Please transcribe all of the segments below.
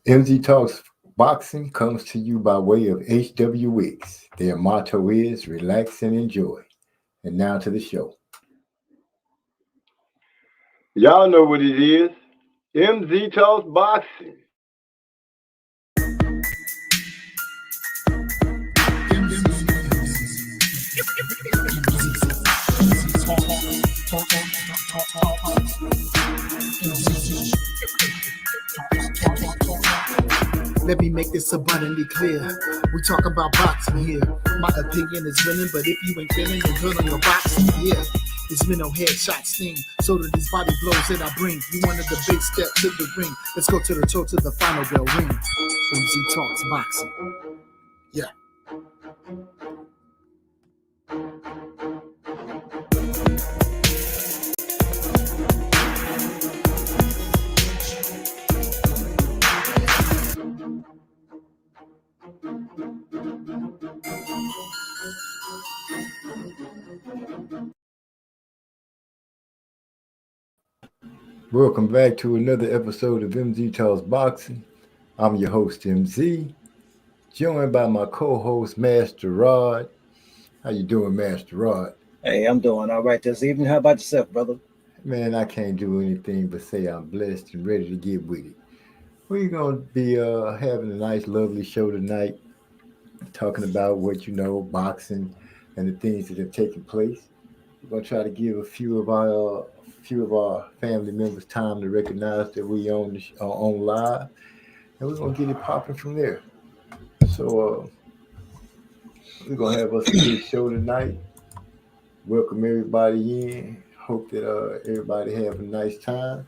MZ Talks Boxing comes to you by way of HWX. Their motto is relax and enjoy. And now to the show. Y'all know what it is. MZ Talks Boxing. Let me make this abundantly clear. We talk about boxing here. My opinion is winning, but if you ain't feeling, then good on your boxing. Yeah, this mental headshot sting. So do these body blows that I bring. You wanted the big step to the ring. Let's go to the toe to the final bell ring. MZ Talks Boxing. Yeah. Welcome back to another episode of MZ Talks Boxing. I'm your host, MZ, joined by my co-host, Master Rod. How you doing, Master Rod? Hey, I'm doing all right this evening. How about yourself, brother? Man, I can't do anything but say I'm blessed and ready to get with it. We're going to be having a nice, lovely show tonight, talking about what you know, boxing, and the things that have taken place. We're going to try to give a few of our family members time to recognize that we on live, and we're going to get it popping from there. So we're going to have us a good show tonight. Welcome everybody in. Hope that everybody have a nice time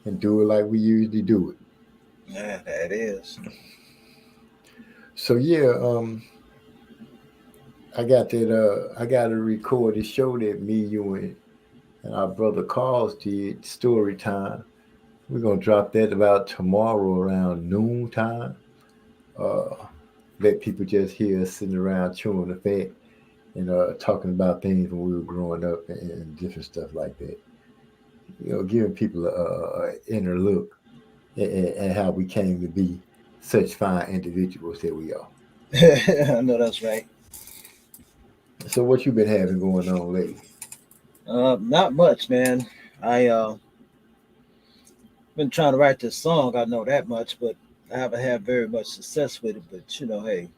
and do it like we usually do it. Yeah, that is. So yeah, I got that. I got to record a show that me, you, and our brother Carls did. Story time. We're gonna drop that about tomorrow around noon time. Uh, Let people just hear us sitting around chewing the fat and talking about things when we were growing up and different stuff like that. You know, giving people a inner look at how we came to be such fine individuals that we are. I know that's right. So, what you been having going on lately? Not much, man. I been trying to write this song. I know that much, but I haven't had very much success with it. But hey,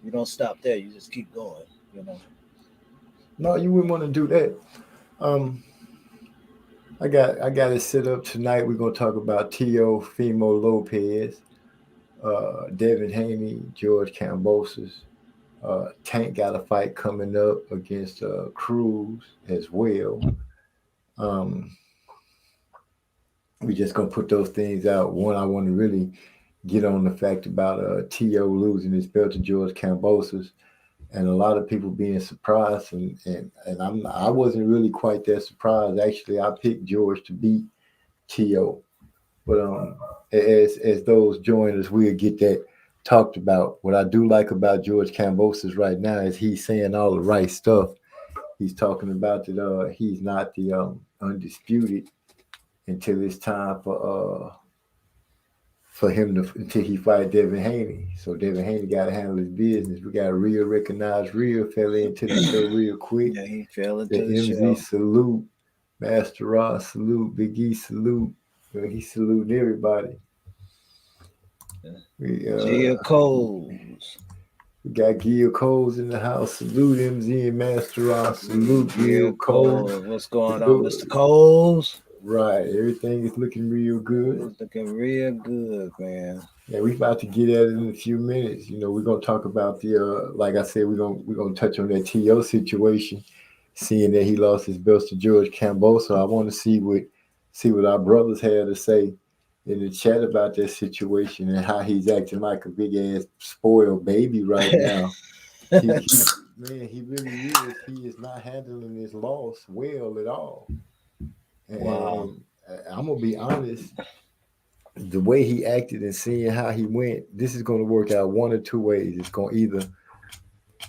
you don't stop there. You just keep going. You know. No, you wouldn't want to do that. Um, I got it set up tonight. We're gonna talk about Tio Fimo Lopez, Devin Haney, George Cambosis. Tank got a fight coming up against Cruz as well. Um, we just gonna put those things out. One, I want to really get on the fact about T.O. losing his belt to George Cambosis, and a lot of people being surprised, and I wasn't really quite that surprised. Actually, I picked George to beat T.O. But as those join us, we'll get that talked about. What I do like about George Cambosis right now is he's saying all the right stuff. He's talking about that he's not the undisputed until it's time for him to until he fight Devin Haney. So Devin Haney got to handle his business. We got a real recognized real fella into the show real quick. Yeah, he fell The into the MZ show. salute, Master Ross salute, Big E salute. He saluting everybody. We Gia Coles. we got Gil Coles in the house. Salute MZ and Master Ross. Salute Gia Gil Coles. Coles. What's going on, Mr. Coles? Right, everything is looking real good. It's looking real good, man. Yeah, we about to get at it in a few minutes. You know, we're gonna talk about the like I said, we're gonna touch on that TO situation, seeing that he lost his belts to George Campbell. So I want to see what our brothers had to say in the chat about that situation and how he's acting like a big ass spoiled baby right now. Man, he really is. He is not handling his loss well at all. Wow. And I'm gonna be honest, the way he acted and seeing how he went, this is going to work out one or two ways. It's going to either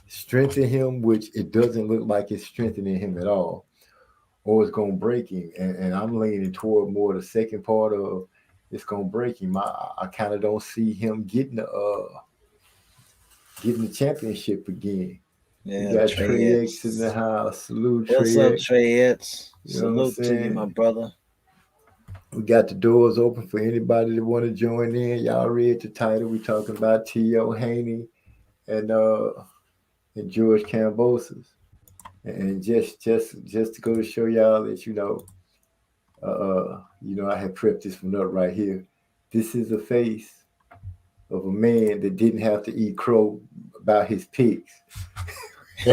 strengthen him, which it doesn't look like it's strengthening him at all, or it's going to break him. And I'm leaning toward more the second part of it's gonna break him. I kind of don't see him getting the championship again. We Yeah, got Trey Trey X in the X. house. Salute What's Trey up, X. Trey X? You know what I'm Salute to you, my saying? brother. We got the doors open for anybody that want to join in. Y'all read the title. We talking about T.O. Haney and George Cambosis. And just to go to show y'all that I had prepped this one up right here. This is a face of a man that didn't have to eat crow about his pigs. You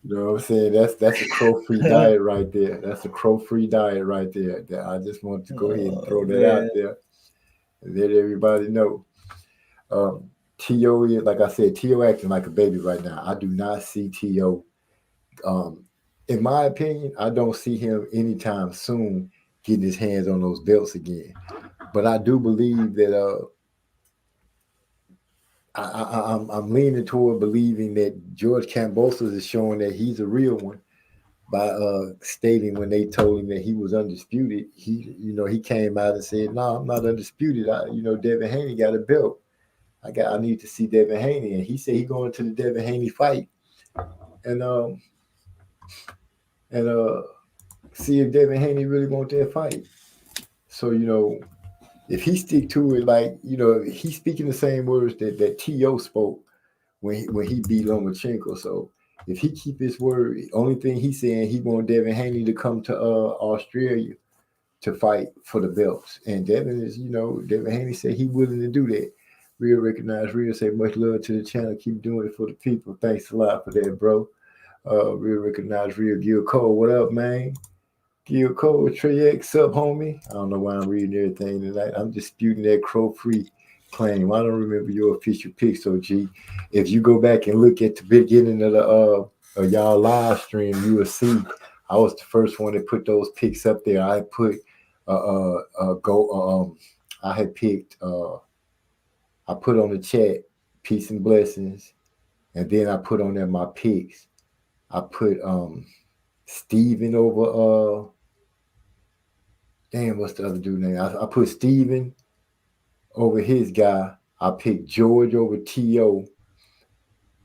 know what I'm saying? That's a crow-free diet right there. That's a crow-free diet right there. I just wanted to go ahead and throw that out there and let everybody know. T.O. is, like I said, T.O. acting like a baby right now. I do not see T.O. In my opinion, I don't see him anytime soon getting his hands on those belts again. But I do believe that I'm leaning toward believing that George Kambosos is showing that he's a real one by stating when they told him that he was undisputed. He came out and said, "No, I'm not undisputed. Devin Haney got a belt. I need to see Devin Haney," and he said he going to the Devin Haney fight, and see if Devin Haney really want that fight. So if he stick to it, he's speaking the same words that T.O. spoke when he beat Lomachenko. So if he keep his word, only thing he's saying, he want Devin Haney to come to Australia to fight for the belts. And Devin Haney said he willing to do that. Real recognize real, say much love to the channel. Keep doing it for the people. Thanks a lot for that, bro. Real recognize real. Gil Cole, what up, man? Gil Cole, Trey X up, homie. I don't know why I'm reading everything tonight. I'm disputing that crow-free claim. I don't remember your official picks, OG. If you go back and look at the beginning of the y'all live stream, you will see I was the first one to put those picks up there. I put I had picked I put on the chat peace and blessings, and then I put on there my picks. I put Steven over what's the other dude name? I put Steven over his guy. I picked George over T.O.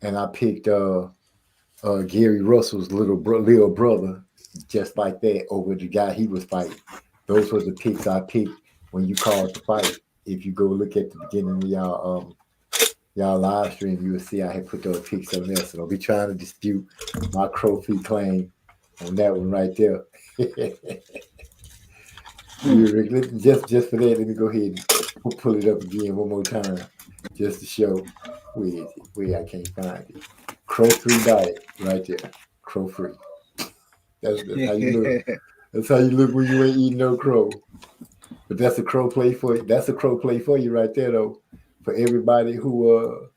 and I picked Gary Russell's little brother, just like that, over the guy he was fighting. Those were the picks I picked when you called the fight. If you go look at the beginning of y'all live stream, you will see I had put those picks on there. So don't be trying to dispute my crow feet claim on that one right there. Just for that, let me go ahead and pull it up again one more time, just to show where is it? Where I can't find it. Crow free diet right there. Crow free. That's how you look. That's how you look when you ain't eating no crow. But that's a crow play for you. That's a crow play for you right there, though. For everybody who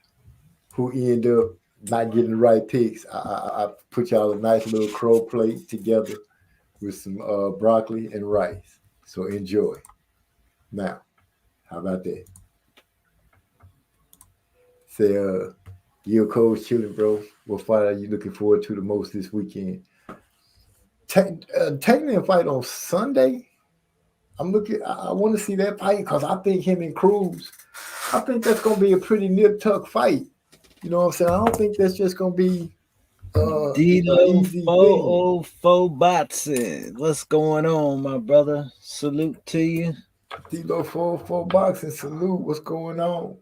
end up not getting the right picks, I put y'all a nice little crow plate together with some broccoli and rice. So enjoy. Now, how about that? Say, Gil Cole's chilling, bro. What fight are you looking forward to the most this weekend? Taking a fight on Sunday. I want to see that fight because I think him and Cruz, I think that's going to be a pretty nip-tuck fight. You know what I'm saying? I don't think that's just going to be D-Lo 404 boxing. What's going on, my brother? Salute to you. D-Lo 404 boxing. Salute. What's going on?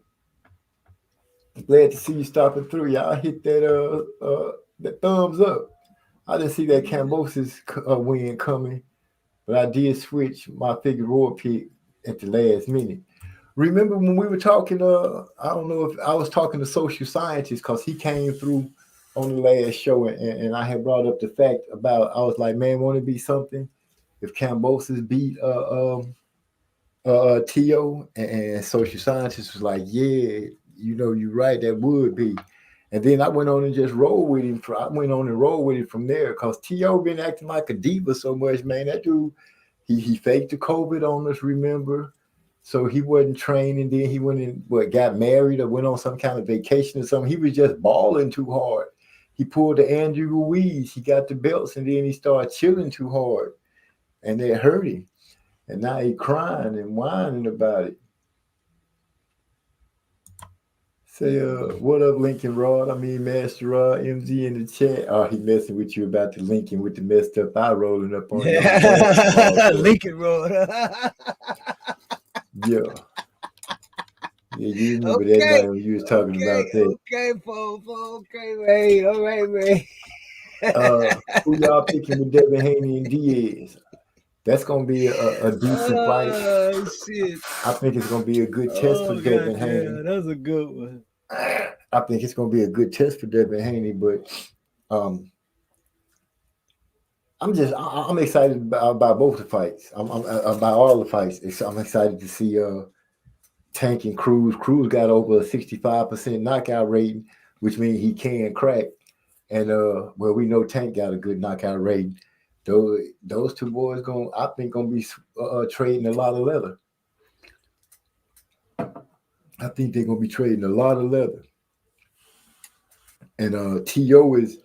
Glad to see you stopping through. Y'all hit that thumbs up. I didn't see that Kambosos win coming, but I did switch my Figueroa pick at the last minute. Remember when we were talking, I don't know if I was talking to Social Scientist because he came through on the last show and I had brought up the fact about, I was like, man, won't it be something if Kambosos beat T.O. and Social Scientist was like, yeah, you're right, that would be. And then I went on and just rolled with him. I went on and rolled with him from there because T.O. been acting like a diva so much, man. That dude, he faked the COVID on us, remember? So he wasn't training. Then he went and got married or went on some kind of vacation or something. He was just balling too hard. He pulled the Andrew Ruiz. He got the belts and then he started chilling too hard. And that hurt him. and now he crying and whining about it. Say, what up, Lincoln Rod? I mean, Master Rod, MZ in the chat. Oh, he messing with you about the Lincoln with the messed up eye rolling up on your basketball court. Lincoln Road. Yeah. Yeah, you remember that night when you was talking about that. Okay, okay, man. All right, man. Who y'all picking with Devin Haney and Diaz? That's gonna be a decent fight. Oh shit! I think it's gonna be a good test for Devin Haney. Yeah, that's a good one. I think it's gonna be a good test for Devin Haney, but I'm excited about both the fights. I'm about all the fights. I'm excited to see Tank and Cruz. Cruz got over a 65% knockout rating, which means he can crack. And well, we know Tank got a good knockout rating. Those two boys I think gonna be trading a lot of leather. I think they're gonna be trading a lot of leather. And T.O. is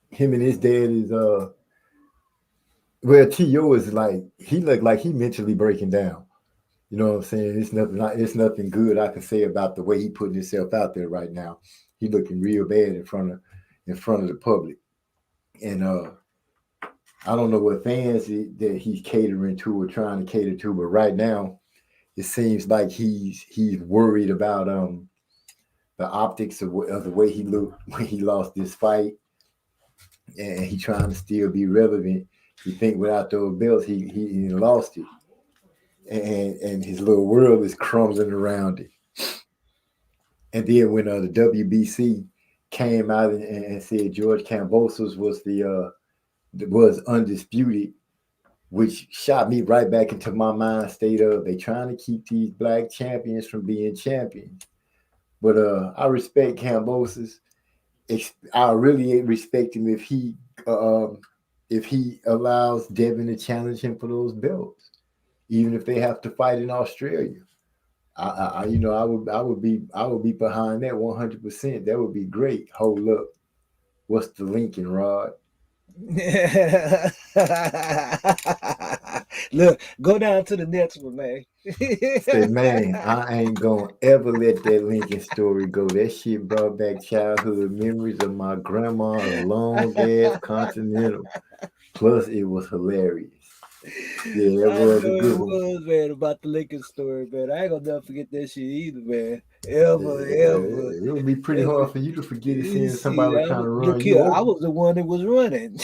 him and his dad is well, T.O. is like he looked like he mentally breaking down. You know what I'm saying? It's nothing good I can say about the way he putting himself out there right now. He looking real bad in front of the public. And I don't know what fans that he's catering to or trying to cater to, but right now it seems like he's worried about the optics of the way he looked when he lost this fight, and he trying to still be relevant. He think without those belts he lost it, and his little world is crumbling around it. And then when the WBC came out and said George Kambosos was undisputed, which shot me right back into my mind state of they trying to keep these black champions from being champions. But I respect Kambosos. I really respect him if he allows Devin to challenge him for those belts, even if they have to fight in Australia. I would be behind that 100%. That would be great. Hold up, what's the Lincoln Rod? Look, go down to the next one, man. Say, man, I ain't gonna ever let that Lincoln story go. That shit brought back childhood memories of my grandma's long ass Continental. Plus, it was hilarious. Yeah, that was a good one. Was, man, about the Lincoln story, man. I ain't gonna never forget that shit either, man. Ever. It would be pretty hard for you to forget it, seeing somebody trying to run you over. I was the one that was running.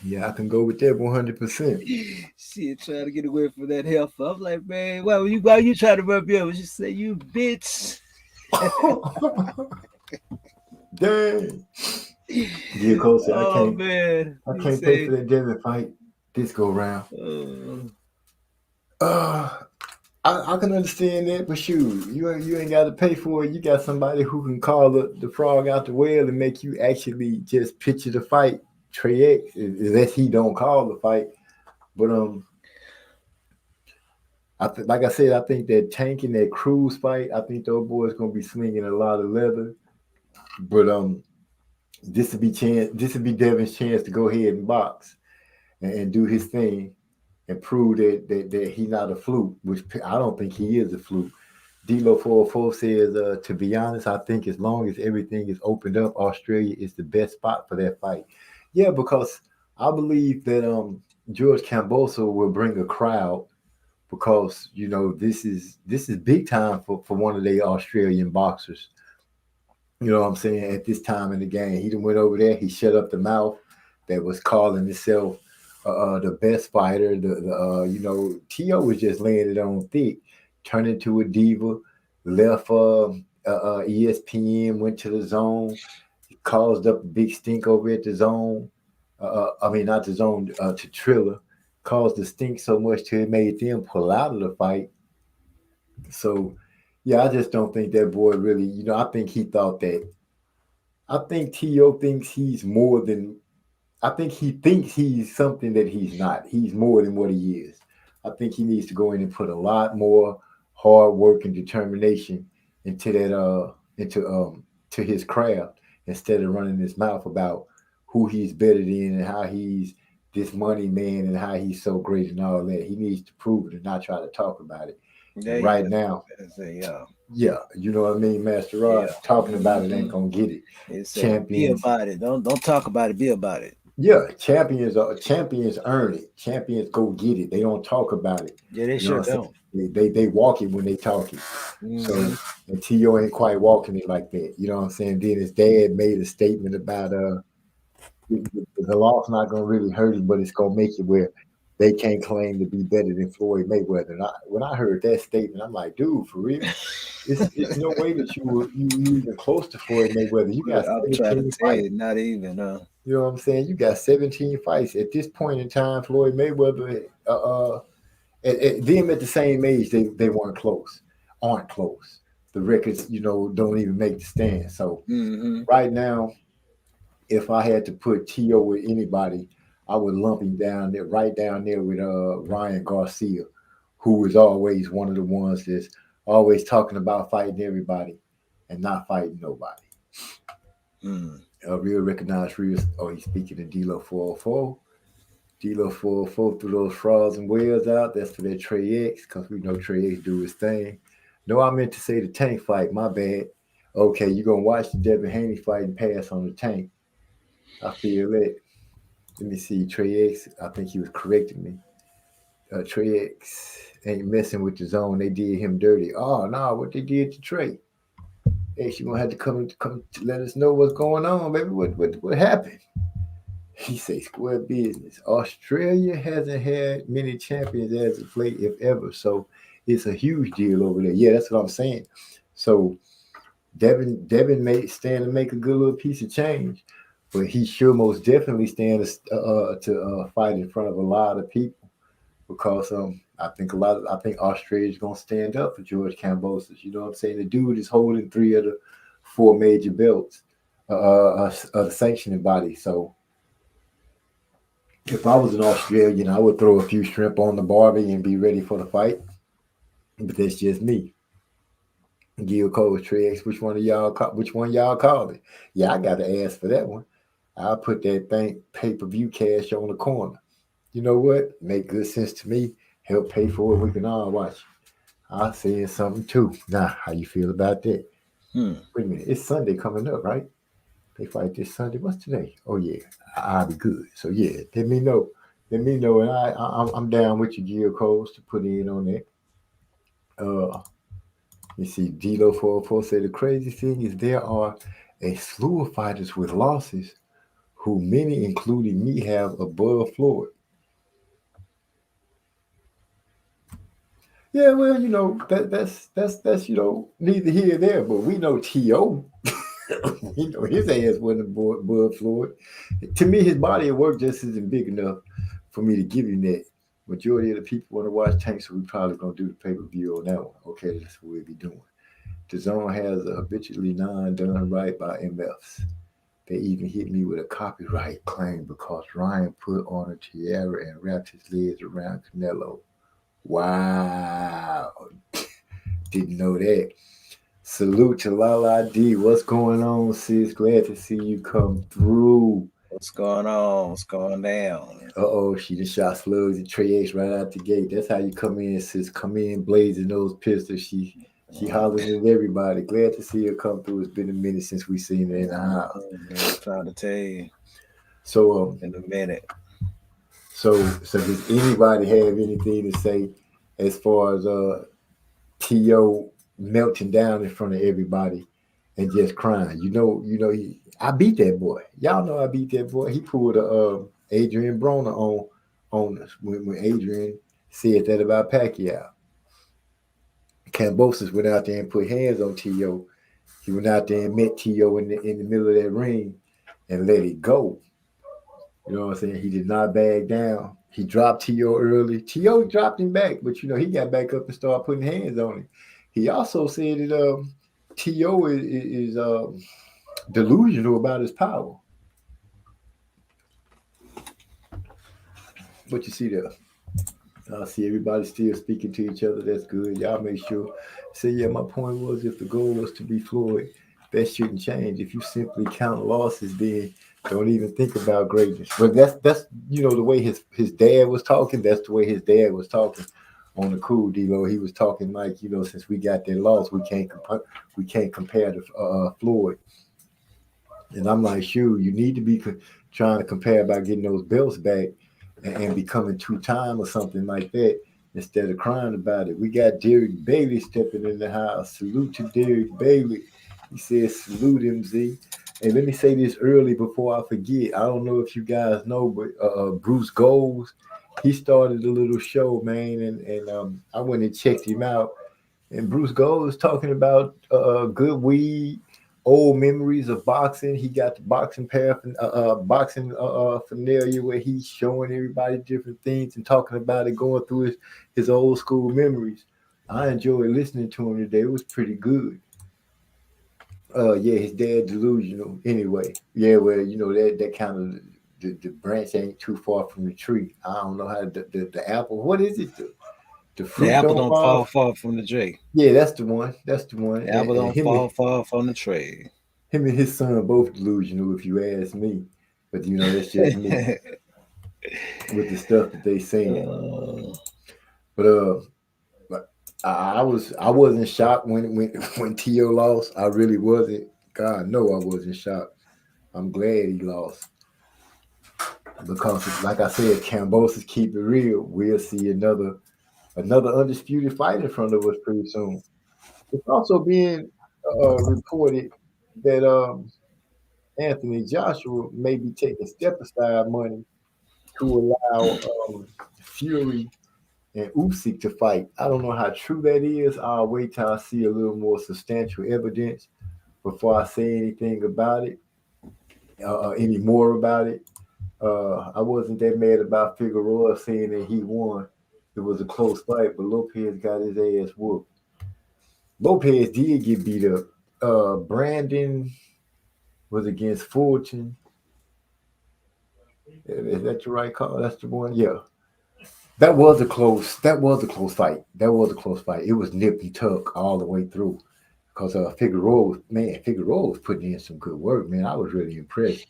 Yeah, I can go with that 100%. Shit, trying to get away from that heifer. I'm like, man, why you trying to rub me over? She said, you bitch. Dang. Yeah, Coach, I can't pay for that Devin fight this go round. I can understand that, but shoot, you ain't got to pay for it. You got somebody who can call the frog out the well and make you actually just picture the fight. Trey X, unless he don't call the fight, but like I said, I think that Tank and that Cruz fight, I think those boys gonna be slinging a lot of leather, but this would be Devin's chance to go ahead and box and do his thing and prove that he's not a fluke, which I don't think he is a fluke. D-Lo 404 says, to be honest, I think as long as everything is opened up, Australia is the best spot for that fight. Yeah, because I believe that George Kambosos will bring a crowd because, you know, this is big time for one of the Australian boxers. You know what I'm saying? At this time in the game, he done went over there. He shut up the mouth that was calling itself the best fighter. T.O. was just laying it on thick, turned into a diva, left ESPN, went to the Zone, caused up a big stink over at the Zone. Not the Zone, to Triller. Caused the stink so much till it made them pull out of the fight. So, yeah, I just don't think that boy really, I think he thought that. I think T.O. thinks he's more than, I think he thinks he's something that he's not. He's more than what he is. I think he needs to go in and put a lot more hard work and determination into that, to his craft instead of running his mouth about who he's better than and how he's this money man and how he's so great and all that. He needs to prove it and not try to talk about it. There And you right go. now, Yeah. yeah, you know what I mean, Master Yeah. Rod. Talking about it ain't Mhm. gonna get it. It said, be Champions, about it. Don't talk about it. Be about it. yeah, champions earn it. Champions go get it. They don't talk about it. Yeah, they You know sure what I'm don't. saying? They walk it when they talk it. Hmm. So and T.O. ain't quite walking it like that. You know what I'm saying? Then his dad made a statement about the loss not gonna really hurt him, but it's gonna make it where they can't claim to be better than Floyd Mayweather. And when I heard that statement, I'm like, dude, for real? It's no way that you even close to Floyd Mayweather. You got I'm trying to 17 tell fights. you, not even. You know what I'm saying? You got 17 fights. At this point in time, Floyd Mayweather, at them at the same age, they weren't close, aren't close. The records, don't even make the stand. So Hmm. right now, if I had to put T.O. with anybody, I would lump him down there, right down there with Ryan Garcia, who is always one of the ones that's always talking about fighting everybody and not fighting nobody. Mm. A real recognized real. Oh, he's speaking to D-Lo 404. D-Lo 404 threw those frauds and whales out. That's for that Trey X, because we know Trey X do his thing. No, I meant to say the Tank fight. My bad. Okay, you're going to watch the Devin Haney fight and pass on the Tank. I feel it. Let me see. Trey X, I think he was correcting me. Trey X ain't messing with the zone. They did him dirty. Oh, no, what they did to Trey. Hey, you going to have to come to let us know what's going on, baby. What happened? He say square business. Australia hasn't had many champions as of late, if ever. So it's a huge deal over there. Yeah, that's what I'm saying. So Devin may stand to make a good little piece of change, but he sure most definitely stand to fight in front of a lot of people because I think Australia's gonna stand up for George Kambosos. You know what I'm saying? The dude is holding three of the four major belts of the sanctioning body. So if I was an Australian, I would throw a few shrimp on the barbie and be ready for the fight. But that's just me. Gil Cole Trex, which one y'all called it? Yeah, I got to ask for that one. I'll put that thing pay-per-view cash on the corner. You know what? Make good sense to me. Help pay for it. We can all watch. I'll say something too. Nah, how you feel about that? Hmm. Wait a minute. It's Sunday coming up, right? They fight this Sunday. What's today? Oh yeah, I'll be good. So yeah, let me know. Let me know, and I'm down with you, Gil Coles, to put in on that. Uh, you see, D'Lo 404 say the crazy thing is there are a slew of fighters with losses who many, including me, have above Floyd. Yeah, well, that's neither here nor there, but we know T.O. we know his ass wasn't above Floyd. To me, his body of work just isn't big enough for me to give him that. Majority of the people want to watch Tank, so we probably gonna do the pay per view on that one. Okay, that's what we'll be doing. The zone has a habitually non done right by MFs. They even hit me with a copyright claim because Ryan put on a tiara and wrapped his legs around Canelo. Wow, didn't know that. Salute to Lala D. What's going on, sis? Glad to see you come through. What's going on? What's going down? Oh, she just shot slugs and Trey X right out the gate. That's how you come in, sis. Come in blazing those pistols. She hollering at everybody. Glad to see her come through. It's been a minute since we seen her in the house. I'm trying to tell you So in a minute. so does anybody have anything to say as far as T.O. melting down in front of everybody and just crying? I beat that boy. Y'all know I beat that boy. He pulled a Adrian Broner on us when Adrian said that about Pacquiao. Cambosis went out there and put hands on T.O. He went out there and met T.O. in the middle of that ring and let it go. You know what I'm saying? He did not back down. He dropped T.O. early. T.O. dropped him back, but he got back up and started putting hands on him. He also said that T.O. is delusional about his power. What you see there? I see everybody still speaking to each other. That's good. Y'all make sure. Say, yeah, my point was if the goal was to be Floyd, that shouldn't change. If you simply count losses, then Don't even think about greatness. But that's the way his dad was talking. That's the way his dad was talking on the cool D-Lo. He was talking like, since we got that loss, we can't compare to Floyd. And I'm like, shoot, you need to be trying to compare about getting those belts back and becoming 2-time or something like that instead of crying about it. We got Derek Bailey stepping in the house. Salute to Derek Bailey. He says, salute him, Z. And let me say this early before I forget. I don't know if you guys know, but Bruce Goals, he started a little show, man, and I went and checked him out. And Bruce Gold is talking about good weed, old memories of boxing. He got the boxing familiar where he's showing everybody different things and talking about it, going through his old school memories. I enjoyed listening to him today. It was pretty good. Yeah, his dad delusional. Anyway, yeah, well, that kind of the branch ain't too far from the tree. I don't know how the apple. What is it? The The fruit apple don't don't fall. fall far from the tree. Yeah, that's the one. That's the one. The apple And don't fall far from the tree. him and his son are both delusional, if you ask me. But that's just me with the stuff that they saying. Uh, But but I wasn't shocked when Tio lost. I really wasn't. God, no, I wasn't shocked. I'm glad he lost because, like I said, Cambosis keep it real. We'll see another undisputed fight in front of us pretty soon. It's also being reported that Anthony Joshua may be taking step aside money to allow Fury and Usyk to fight. I don't know how true that is. I'll wait till I see a little more substantial evidence before I say anything about it, any more about it. I wasn't that mad about Figueroa saying that he won. It was a close fight, but Lopez got his ass whooped. Lopez did get beat up. Brandon was against Fulton. Is that the right call? That's the one. Yeah, that was a close. That was a close fight. That was a close fight. It was nip and tuck all the way through. Because Figueroa was putting in some good work, man. I was really impressed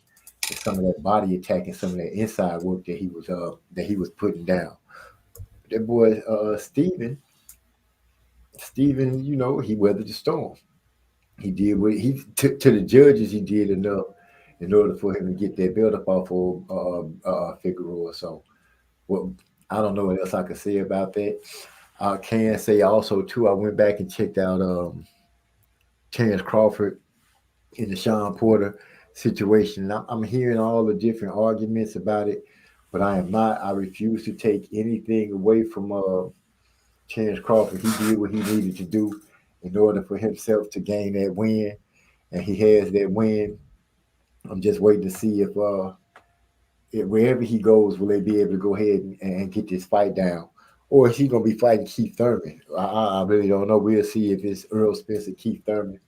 with some of that body attack and some of that inside work that he was putting down. That boy Steven, he weathered the storm. He did what he to the judges. He did enough in order for him to get that belt up off of Figueroa. So, well, I don't know what else I can say about that. I can say also too. I went back and checked out Terrence Crawford in the Sean Porter situation. I'm hearing all the different arguments about it, but I am not. I refuse to take anything away from Terrence Crawford. He did what he needed to do in order for himself to gain that win, and he has that win. I'm just waiting to see if wherever he goes, will they be able to go ahead and get this fight down, or is he going to be fighting Keith Thurman? I really don't know. We'll see if it's Earl Spence or Keith Thurman.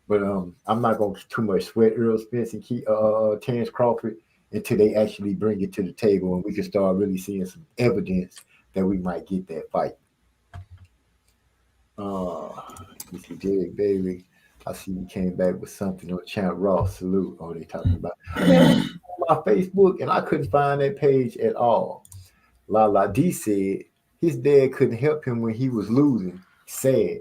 But I'm not going to too much sweat Earl Spence and Terrence Crawford until they actually bring it to the table and we can start really seeing some evidence that we might get that fight. You see Derek Bailey. I see you came back with something on Champ Ross. Salute. Oh, they talking about my Facebook, and I couldn't find that page at all. La D said his dad couldn't help him when he was losing. Sad.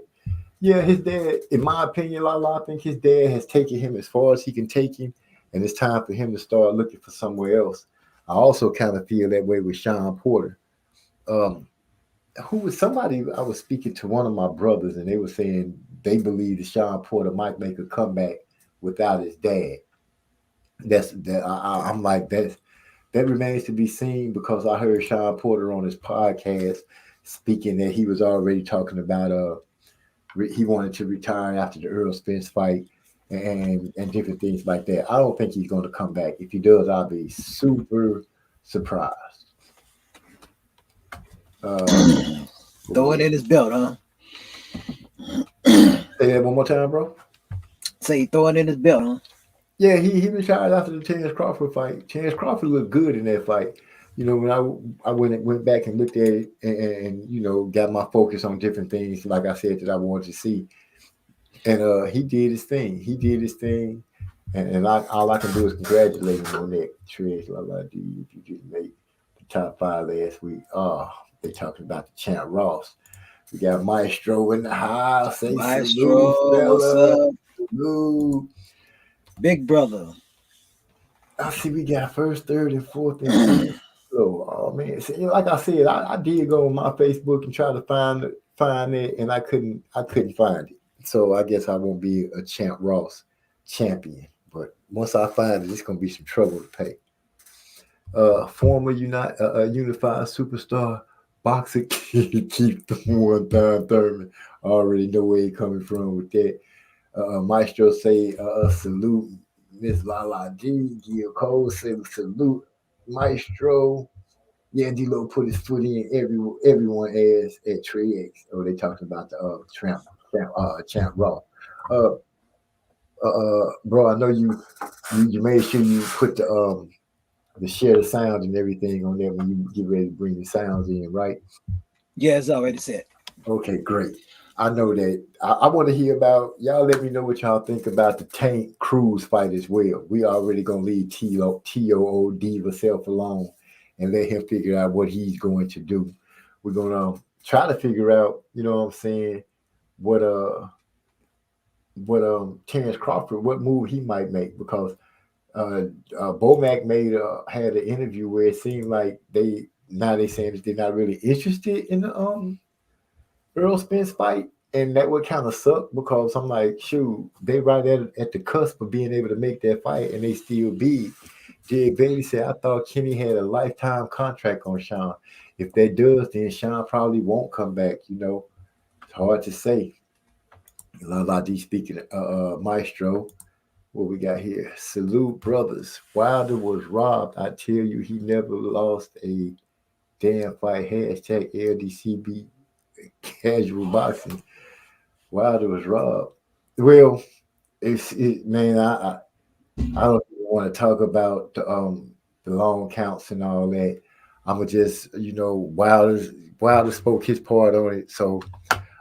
Yeah, his dad, in my opinion, I think his dad has taken him as far as he can take him, and it's time for him to start looking for somewhere else. I also kind of feel that way with Sean Porter. Who was somebody I was speaking to one of my brothers, and they were saying they believe that Sean Porter might make a comeback without his dad. I'm like that remains to be seen because I heard Sean Porter on his podcast speaking that he was already talking about he wanted to retire after the Earl Spence fight and different things like that. I don't think he's going to come back. If he does, I'll be super surprised. Throw it in his belt, huh? Say that one more time, bro. Say throw it in his belt, huh? Yeah, he retired after the Terrence Crawford fight. Terrence Crawford looked good in that fight. When I went back and looked at it and got my focus on different things, like I said, that I wanted to see. And he did his thing. He did his thing. And all I can do is congratulate him on that. Trish, like, dude, you just made the top 5 last week. Oh, they talking about the champ Ross. We got Maestro in the house. Say salute, Maestro, what's fella. up? Salute. Big brother. I see we got first, third, and fourth, and fifth. So, oh man, see, like I said, I did go on my Facebook and try to find it, and I couldn't find it. So I guess I won't be a Champ Ross champion. But once I find it, it's gonna be some trouble to pay. Former unified superstar boxer keep the 1 time Thurman. I already know where he coming from with that. Maestro say salute Miss Lala G. Gil Cole say salute Maestro. Yeah, D-Lo put his foot in everyone as at Trey X. Oh, they talking about the Champ Raw. Uh, bro, I know you made sure you put the share the sound and everything on there when you get ready to bring the sounds in, right? Yeah, it's already said. Okay, great. I know that. I want to hear about y'all. Let me know what y'all think about the Tank Cruz fight as well. We already gonna leave T.O.O. Diva self alone and let him figure out what he's going to do. We're gonna try to figure out, you know what I'm saying, what Terrence Crawford, what move he might make, because Bomac had an interview where it seemed like they saying that they're not really interested in the Earl Spence fight, and that would kind of suck because I'm like, shoot, they right at the cusp of being able to make that fight, and they still beat. Jig Bailey said, I thought Kenny had a lifetime contract on Sean. If that does, then Sean probably won't come back. You know, it's hard to say. La D speaking, Maestro. What we got here? Salute, brothers. Wilder was robbed. I tell you, he never lost a damn fight. Hashtag LDCB casual boxing. Wilder was robbed. Well, man, I don't even want to talk about the long counts and all that. I'ma just, Wilder spoke his part on it. So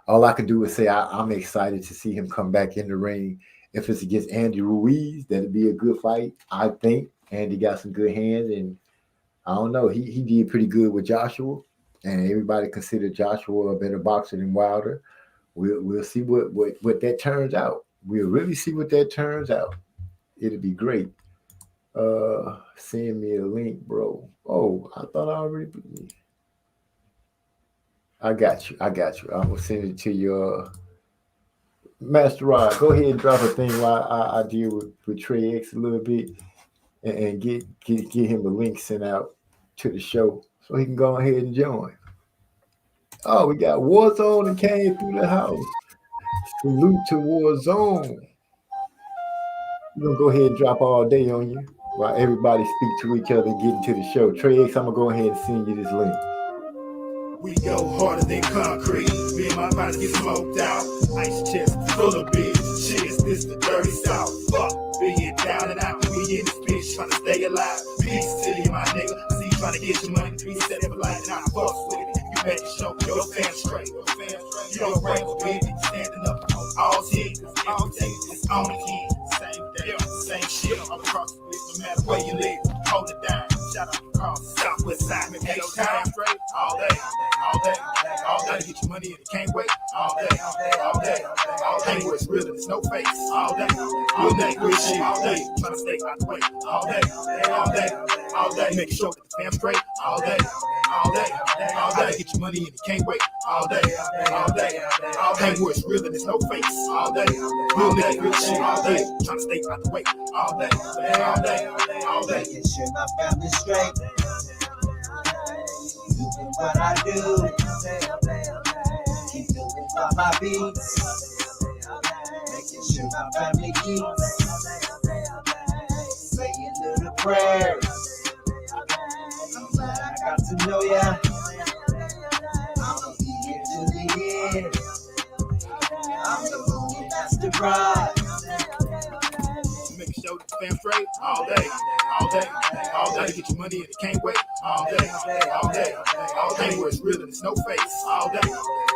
all I can do is say I'm excited to see him come back in the ring. If it's against Andy Ruiz, that'd be a good fight. I think Andy got some good hands, and I don't know. He did pretty good with Joshua, and everybody considered Joshua a better boxer than Wilder. We'll see what that turns out. We'll really see what that turns out. It'll be great. Send me a link, bro. Oh, I thought I already. I got you. I'm gonna send it to your Master Rod. Go ahead and drop a thing while I deal with Trey X a little bit, and get him a link sent out to the show so he can go ahead and join. Oh, we got Warzone and came through the house. Salute to Warzone. We're gonna go ahead and drop all day on you while everybody speak to each other and get into the show. Trey X, I'm gonna go ahead and send you this link. We go harder than concrete. Me and my bodies get smoked out. Ice chest full of beers. Cheers, this the dirty south. Fuck, being down and out. We in this bitch trying to stay alive. Peace to you, my nigga. I see you trying to get your money. 3 set every life and I fuck with it. You better show your fans straight. You don't break a baby. Standing up on all teams. All teams is on again. Same day, same shit. I'm across the street, no matter where you live. Hold it down. Shout out to Carl, Southwest side. Make your time straight all day. All day, all day, get your money and it can't wait. All day, all day, all day, where it's real and it's no face. All day, good shit. All day, trying to stay out the way. All day, all day, all day, making sure that the fam straight. All day, all day, all day, get your money and it can't wait. All day, all day, all day, where it's real and it's no face. All day, good shit. All day, trying to stay out the way. All day, all day, all day, making sure my family's straight. Doing what I do, keep doing all my beats, making sure my family eats, saying little prayers. I'm glad I got to know ya. I'll be here till the end. I'm the movie master bride. Make sure the fam straight all day, all day, all day. Get your money and it can't wait all day, all day, all day. Where it's real and it's no face all day,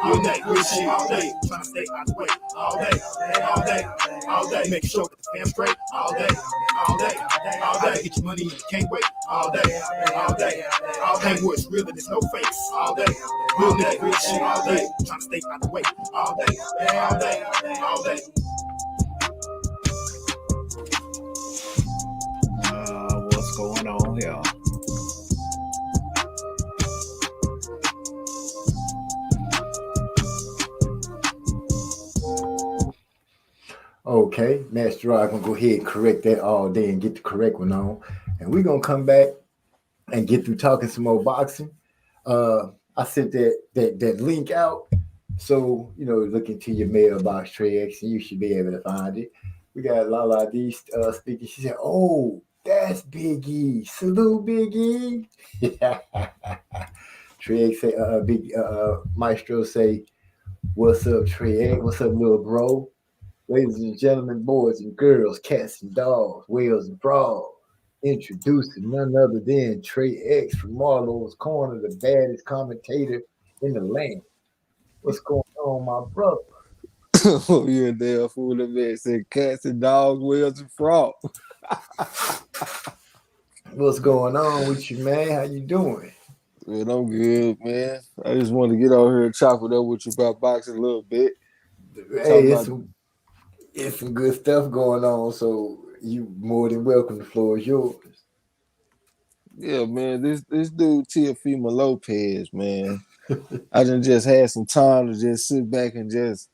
all day. Real shit all day. Trying to stay out the way all day, all day, all day. Making sure that the fam straight all day, all day, all day. Get your money and it can't wait all day, all day, all day. Where it's real and it's no face all day, real nigga, real shit all day. Trying to stay out the way all day, all day, all day. What's going on here? Okay, Master Rock, I'm gonna go ahead and correct that all day and get the correct one on. And we're gonna come back and get through talking some more boxing. I sent that link out. So, look into your mailbox, Trey X, and you should be able to find it. We got Lala D speaking. She said, "Oh, that's Big E. Salute, Big E." Trey X say, Maestro say, "What's up, Trey X? What's up, little bro? Ladies and gentlemen, boys and girls, cats and dogs, whales and frogs. Introducing none other than Trey X from Marlowe's Corner, the baddest commentator in the land. What's going on, my brother?" Oh, you're a damn fool. That man said cats and dogs, whales and frogs. What's going on with you, man? How you doing? Man, I'm good, man. I just wanted to get out here and chop it up with you about boxing a little bit. Hey, it's some good stuff going on, so you more than welcome. The floor is yours. Yeah, man, this dude Teofimo Lopez, man. I just had some time to just sit back and just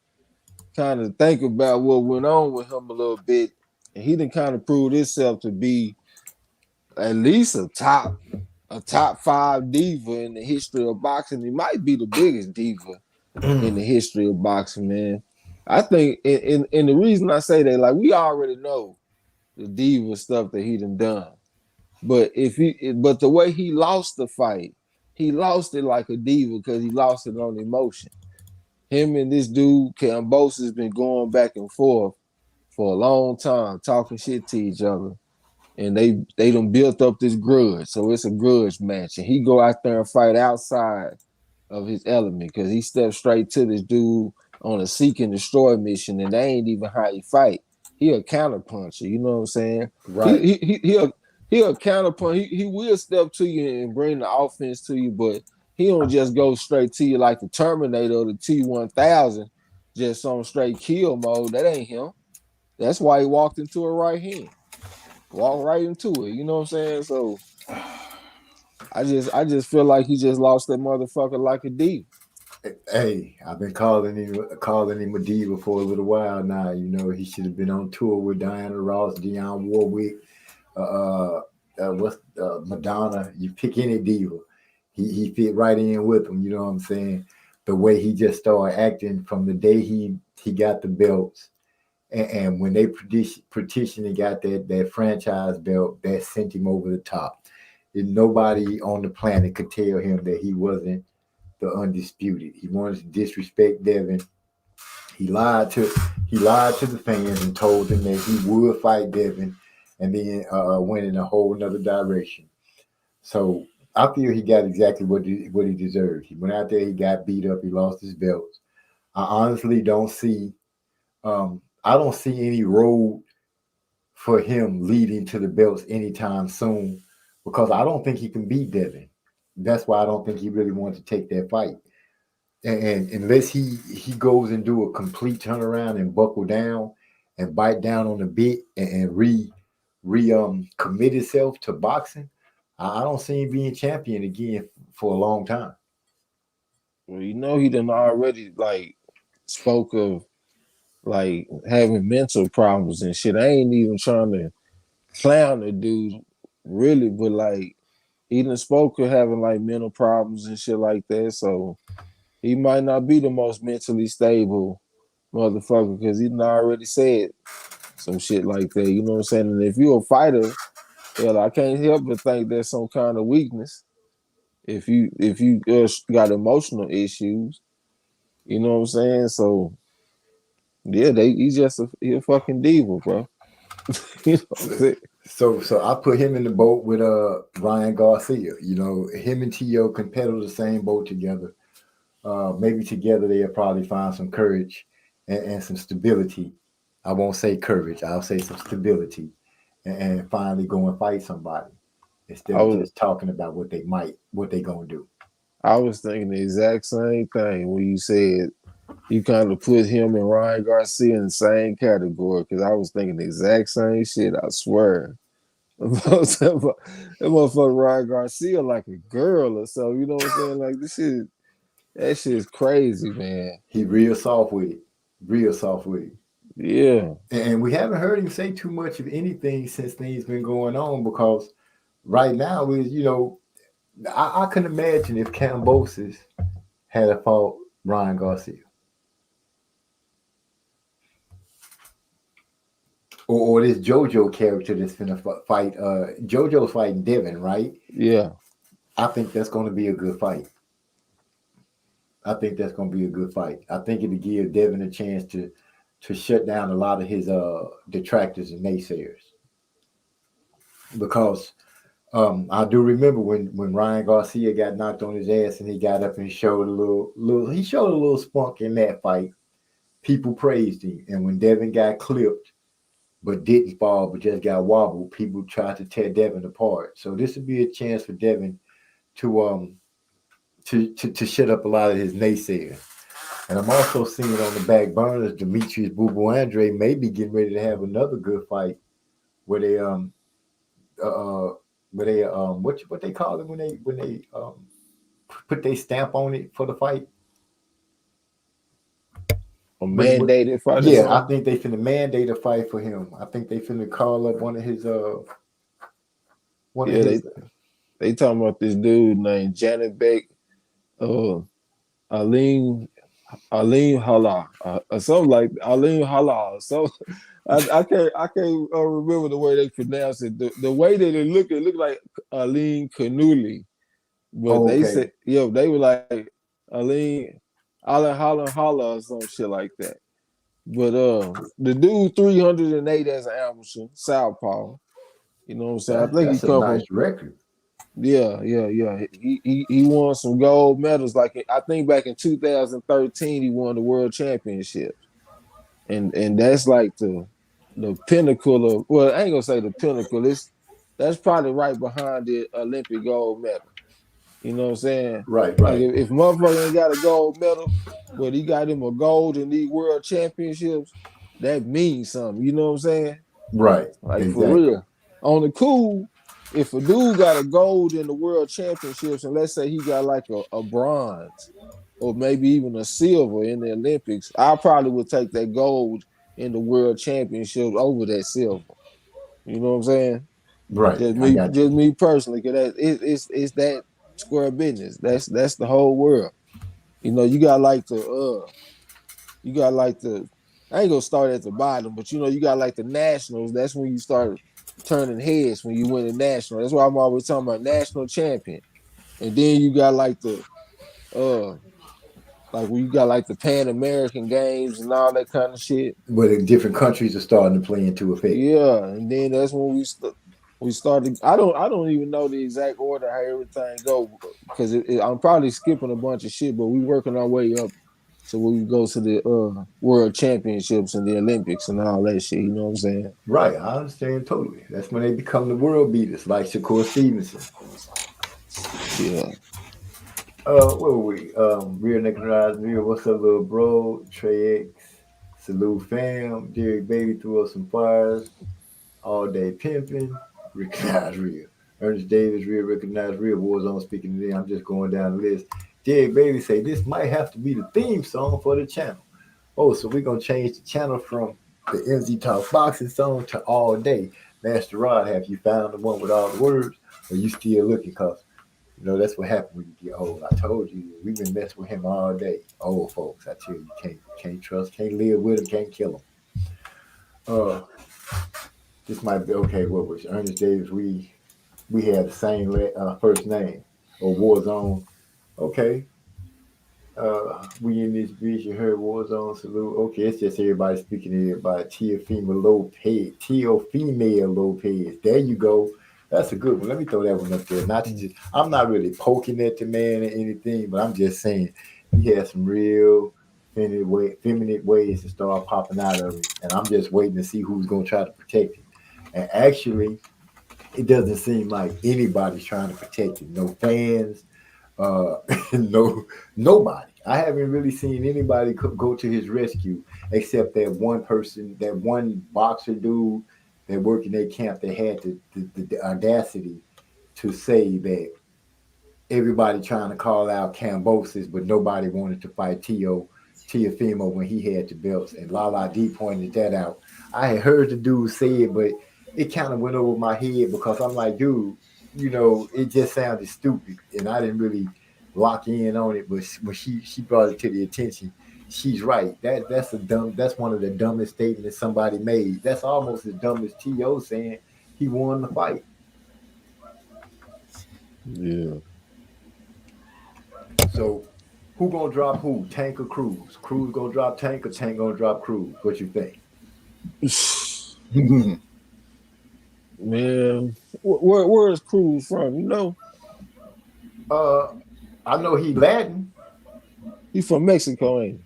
kind of think about what went on with him a little bit. And he done kind of proved himself to be at least a top 5 diva in the history of boxing. He might be the biggest diva in the history of boxing, man. I think, and the reason I say that, like, we already know the diva stuff that he done. But but the way he lost the fight, he lost it like a diva because he lost it on emotion. Him and this dude, Cambosis, has been going back and forth for a long time, talking shit to each other. And they done built up this grudge. So it's a grudge match. And he go out there and fight outside of his element because he stepped straight to this dude on a seek and destroy mission, and that ain't even how he fight. He a counter puncher, you know what I'm saying? Right. He a counter punch. He will step to you and bring the offense to you, but he don't just go straight to you like the Terminator or the T-1000, just on straight kill mode. That ain't him. That's why he walked into a right hand. Walk right into it. You know what I'm saying? So I just feel like he just lost that motherfucker like a diva. Hey, I've been calling him a diva for a little while now. He should have been on tour with Diana Ross, Dionne Warwick, Madonna. You pick any diva, he fit right in with them. You know what I'm saying? The way he just started acting from the day he got the belts, and when they petitioned and got that franchise belt, that sent him over the top. And nobody on the planet could tell him that he wasn't the undisputed. He wanted to disrespect Devin. He lied to the fans and told them that he would fight Devin, and then went in a whole nother direction. So I feel he got exactly what he deserved. He went out there, he got beat up, he lost his belts. I honestly don't see any road for him leading to the belts anytime soon, because I don't think he can beat Devin. That's why I don't think he really wanted to take that fight. And unless he goes and do a complete turnaround and buckle down and bite down on the bit and commit himself to boxing, I don't see him being champion again for a long time. Well, he done already spoke of having mental problems and shit. I ain't even trying to clown the dude really, but he done spoke of having mental problems and shit like that. So he might not be the most mentally stable motherfucker because he done already said some shit like that. You know what I'm saying? And if you're a fighter, hell, I can't help but think there's some kind of weakness. If you got emotional issues, you know what I'm saying? So yeah, he a fucking diva, bro. You know what I'm saying? So I put him in the boat with Ryan Garcia. You know, him and T.O. can pedal the same boat together. Maybe together they'll probably find some courage and some stability. I won't say courage. I'll say some stability, and finally go and fight somebody instead I of was just talking about what they gonna do. I was thinking the exact same thing when you said you kind of put him and Ryan Garcia in the same category because I was thinking the exact same shit. I swear. That motherfucker Ryan Garcia like a girl or so. You know what I'm saying? Like that shit's crazy, man. He real soft with it, real soft with it. Yeah. And we haven't heard him say too much of anything since things been going on because right now is I can imagine if Cambosis had a fought Ryan Garcia. Or this JoJo character that's finna fight. JoJo's fighting Devin, right? Yeah. I think that's going to be a good fight. I think that's going to be a good fight. I think it'll give Devin a chance to shut down a lot of his detractors and naysayers. Because I do remember when Ryan Garcia got knocked on his ass and he got up and showed a little spunk in that fight. People praised him, and when Devin got clipped but didn't fall, but just got wobbled, people tried to tear Devin apart. So this would be a chance for Devin to shut up a lot of his naysayers. And I'm also seeing on the back burners, Demetrius Boo Boo Andre may be getting ready to have another good fight where they what they call it when they put their stamp on it for the fight. A mandated fight. Yeah, I think they finna mandate a fight for him. I think they finna call up one of his they talking about this dude named Janet Beck, Aline Hala, something like Aline Hala. So I can't remember the way they pronounce it. The way that it looked like Aline Canuli, but they said they were like Aline Hala or some shit like that. But the dude 308 as an amateur, Southpaw. You know what I'm saying? I think he come nice record. Yeah. He won some gold medals. Like I think back in 2013, he won the world championship, and that's like the pinnacle of. Well, I ain't gonna say the pinnacle. That's probably right behind the Olympic gold medal. You know what I'm saying? Right. Like if motherfucker ain't got a gold medal, but he got him a gold in these world championships, that means something. You know what I'm saying? Right. Like exactly. For real. On the cool, if a dude got a gold in the world championships, and let's say he got like a bronze or maybe even a silver in the Olympics, I probably would take that gold in the world championships over that silver. You know what I'm saying? Right. Just me personally, because it's that square business. That's the whole world. You know, you got like the I ain't gonna start at the bottom, but you got like the nationals. That's when you start turning heads when you win a national. That's why I'm always talking about national champion. And then you got like the like when you got like the Pan American games and all that kind of shit. Where the different countries are starting to play into effect. Yeah, and then that's when we started. I don't even know the exact order how everything go because I'm probably skipping a bunch of shit, but we working our way up to where we go to the world championships and the Olympics and all that shit. You know what I'm saying? Right, I understand totally. That's when they become the world beaters, like Shakur Stevenson. Yeah. What were we? Real Nicholas, Real, what's up, little bro? Trey X, salute fam. Derek Baby threw us some fires. All day pimping. Recognize Real. Ernest Davis, Real, recognize Real. Warzone speaking today. I'm just going down the list. Derek Baby say this might have to be the theme song for the channel. Oh, so we're gonna change the channel from the MZ Talk boxing song to all day. Master Rod, have you found the one with all the words? Or you still looking? Cause that's what happens when you get old. I told you, we've been messing with him all day. Old folks, I tell you, can't trust, can't live with him, can't kill him. This might be okay. What was Ernest Davis? We had the same first name or Warzone. Okay. We in this bitch. You heard Warzone salute. Okay, it's just everybody speaking to everybody. Teofimo Lopez. Teofimo Lopez. There you go. That's a good one. Let me throw that one up there. Not to just, I'm not really poking at the man or anything, but I'm just saying he has some real feminine ways to start popping out of it. And I'm just waiting to see who's going to try to protect him. And actually, it doesn't seem like anybody's trying to protect him. No fans, uh, no, nobody. I haven't really seen anybody go to his rescue except that one person, that one boxer dude that worked in their camp that had the audacity to say that everybody trying to call out Cambosis, but nobody wanted to fight Teofimo when he had the belts. And Lala D pointed that out. I had heard the dude say it, but it kind of went over my head because I'm like, dude, it just sounded stupid, and I didn't really lock in on it. But when she brought it to the attention, she's right. That's one of the dumbest statements somebody made. That's almost as dumb as T.O. saying he won the fight. Yeah. So who gonna drop who? Tank or Cruz? Cruz gonna drop Tank or Tank gonna drop Cruz? What you think? Man, where is Cruz from? I know he Latin. He from Mexico, ain't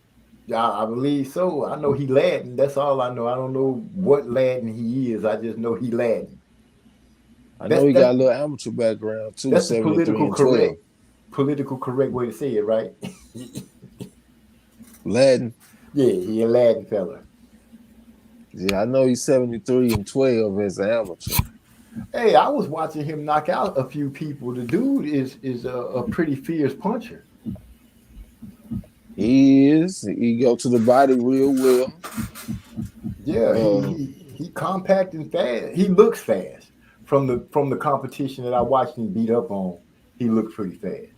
Yeah, I believe so. I know he Latin. That's all I know. I don't know what Latin he is. I just know he Latin. I know he got a little amateur background too. That's the 73 and 12. Political correct way to say it, right? Latin. Yeah, he a Latin fella. Yeah, I know he's 73 and 12 as an amateur. Hey, I was watching him knock out a few people. The dude is a pretty fierce puncher. He is. He go to the body real well. Yeah, he compact and fast. He looks fast from the competition that I watched him beat up on. He looked pretty fast.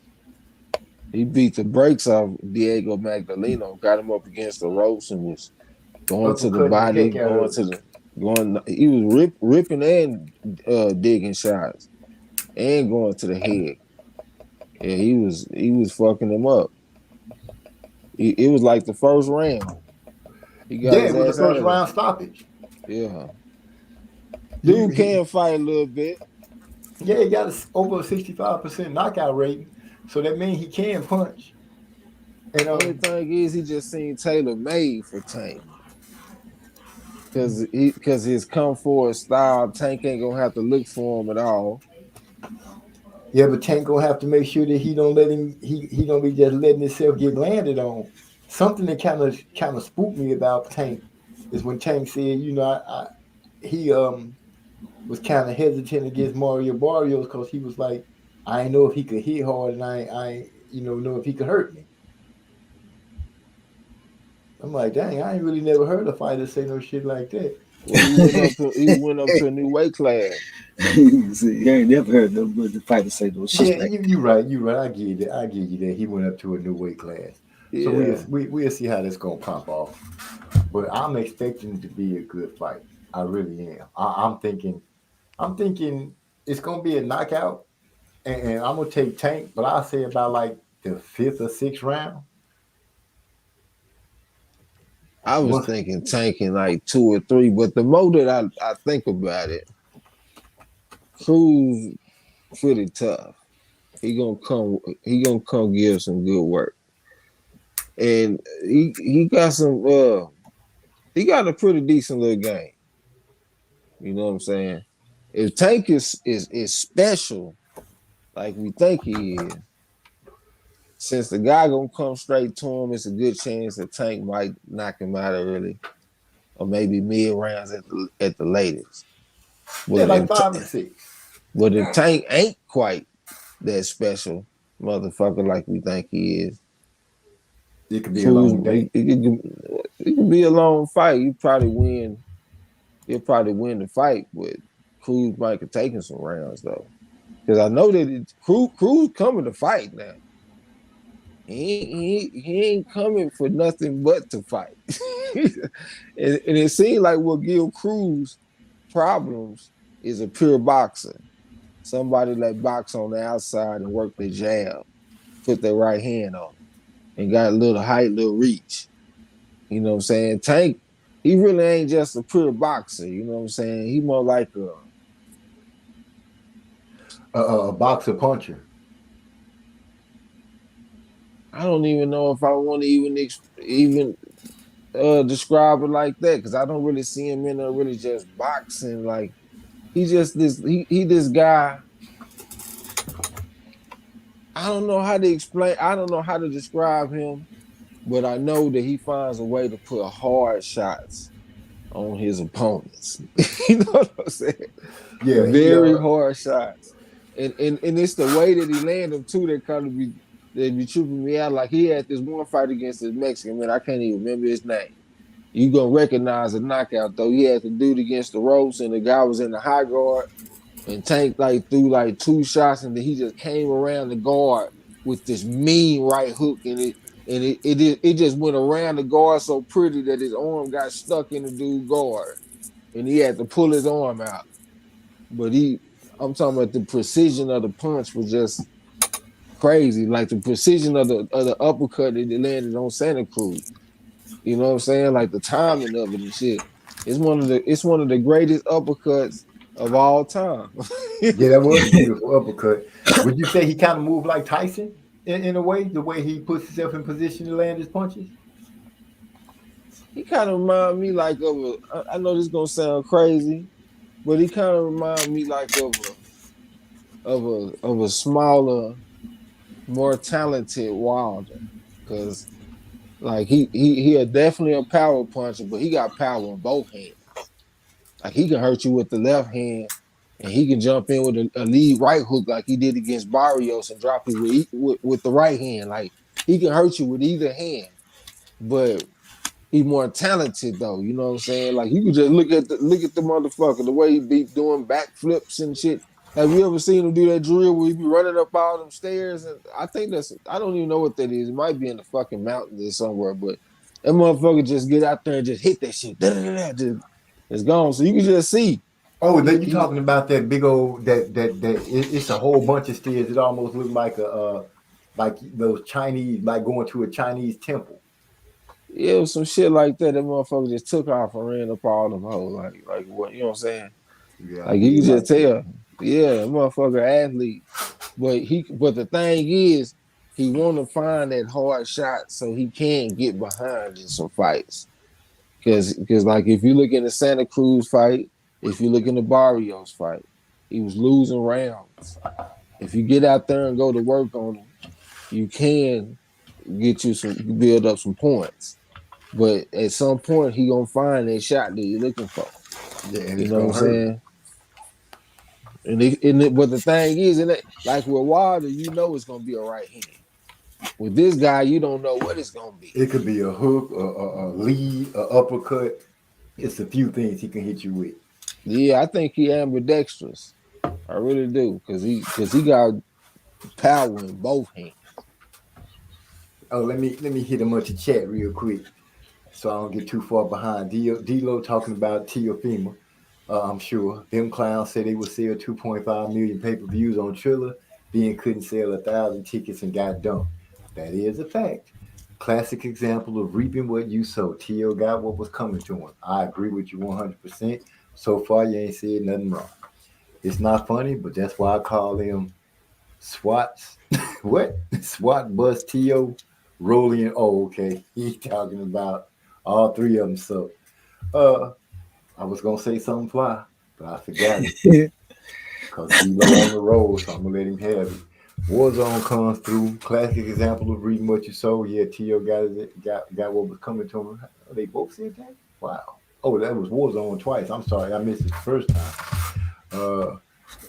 He beat the brakes off Diego Magdaleno, got him up against the ropes and was going to the body, he was ripping and digging shots and going to the head. Yeah, he was fucking him up. It was like the first round. It was the first round stoppage. Yeah. Dude can fight a little bit. Yeah, he got over a 65% knockout rating. So that means he can punch. And the only thing is he just seemed tailor made for Tank. Because his come forward style, Tank ain't gonna have to look for him at all. Yeah, but Tank gonna have to make sure that he don't let him. He don't be just letting himself get landed on. Something that kind of spooked me about Tank is when Tank said, he was kind of hesitant against Mario Barrios because he was like, I ain't know if he could hit hard, and I know if he could hurt me. I'm like, dang, I ain't really never heard a fighter say no shit like that. Well, he went up to a new weight class. See, I ain't never heard the fighter say those shit. Yeah, you're right. I get it. I give you that. He went up to a new weight class. Yeah. So we'll see how this gonna pop off. But I'm expecting it to be a good fight. I really am. I'm thinking it's gonna be a knockout, and I'm gonna take Tank, but I'll say about like the 5th or 6th round. I was thinking tanking like 2 or 3, but the more that I think about it, Cruz pretty tough. He gonna come give some good work. And he got some he got a pretty decent little game. You know what I'm saying? If Tank is special, like we think he is, since the guy gonna come straight to him, it's a good chance that Tank might knock him out early, or maybe mid rounds at the latest. Yeah, like 5 or 6. But if Tank ain't quite that special motherfucker like we think he is, it could be a long day. It could be a long fight. He'll probably win the fight, but Cruz might have taken some rounds though, because I know that Cruz coming to fight now. He ain't coming for nothing but to fight. and it seems like what give Cruz problems is a pure boxer. Somebody that box on the outside and work their jab, put their right hand on him. and got a little height, little reach. You know what I'm saying? Tank, he really ain't just a pure boxer. You know what I'm saying? He more like A boxer puncher. I don't even know if I want to even describe it like that because I don't really see him in there really just boxing. Like he just he this guy. I don't know how to explain. I don't know how to describe him, but I know that he finds a way to put hard shots on his opponents. You know what I'm saying? Yeah, he Very hard shots, and it's the way that he landed them too that kind of be tripping me out. Like he had this one fight against this Mexican man. I can't even remember his name. You gonna recognize the knockout though. He had to do it against the ropes, and the guy was in the high guard, and Tank like threw like two shots, and then he just came around the guard with this mean right hook, and it just went around the guard so pretty that his arm got stuck in the dude's guard, and he had to pull his arm out. But I'm talking about the precision of the punch was just crazy, like the precision of the uppercut that they landed on Santa Cruz. You know what I'm saying? Like the timing of it and shit. It's one of the greatest uppercuts of all time. Yeah, that was a beautiful uppercut. Would you say he kind of moved like Tyson in a way, the way he puts himself in position to land his punches? He kind of remind me like of I know this gonna sound crazy, but he kind of remind me like of a smaller, more talented Wilder. Cause like he definitely a power puncher, but he got power in both hands. Like he can hurt you with the left hand, and he can jump in with a lead right hook like he did against Barrios and drop you with the right hand. Like he can hurt you with either hand, but he's more talented though. You know what I'm saying? Like you can just look at the motherfucker, the way he be doing backflips and shit. Have you ever seen him do that drill where he be running up all them stairs? And I think I don't even know what that is. It might be in the fucking mountains or somewhere, but that motherfucker just get out there and just hit that shit. Just, it's gone. So you can just see. Oh, that you talking about that big old it's a whole bunch of stairs. It almost looked like like those Chinese, like going to a Chinese temple. Yeah, it was some shit like that. That motherfucker just took off and ran up all them hoes. Like what, you know what I'm saying? Yeah, Like you can just tell. Yeah, motherfucker athlete. But the thing is, he wanna find that hard shot so he can get behind in some fights. Cause like if you look in the Santa Cruz fight, if you look in the Barrios fight, he was losing rounds. If you get out there and go to work on him, you can build up some points. But at some point, he gonna find that shot that you're looking for. Yeah, and You it's know what I'm gonna hurt. saying? But the thing is, like with Wilder, you know it's gonna be a right hand. With this guy, you don't know what it's gonna be. It could be a hook, a lead, a uppercut. It's a few things he can hit you with. Yeah, I think he ambidextrous. I really do, cause he got power in both hands. Oh, let me hit him on the chat real quick, so I don't get too far behind. D-Lo talking about Teofimo. I'm sure them clowns said they would sell 2.5 million pay-per-views on Triller, then couldn't sell 1,000 tickets and got dumped. That is a fact. Classic example of reaping what you sow. T.O. got what was coming to him. I agree with you 100%. So far, you ain't said nothing wrong. It's not funny, but that's why I call them SWATs. What? SWAT bust T.O. Rolling. Oh, okay. He's talking about all three of them. So, I was gonna say something fly, but I forgot it because he's on the road, so I'm gonna let him have it. Warzone comes through. Classic example of reading what you sow. Yeah, T.O. got what was coming to him. They both said that. Wow. Oh, that was Warzone twice. I'm sorry, I missed it the first time.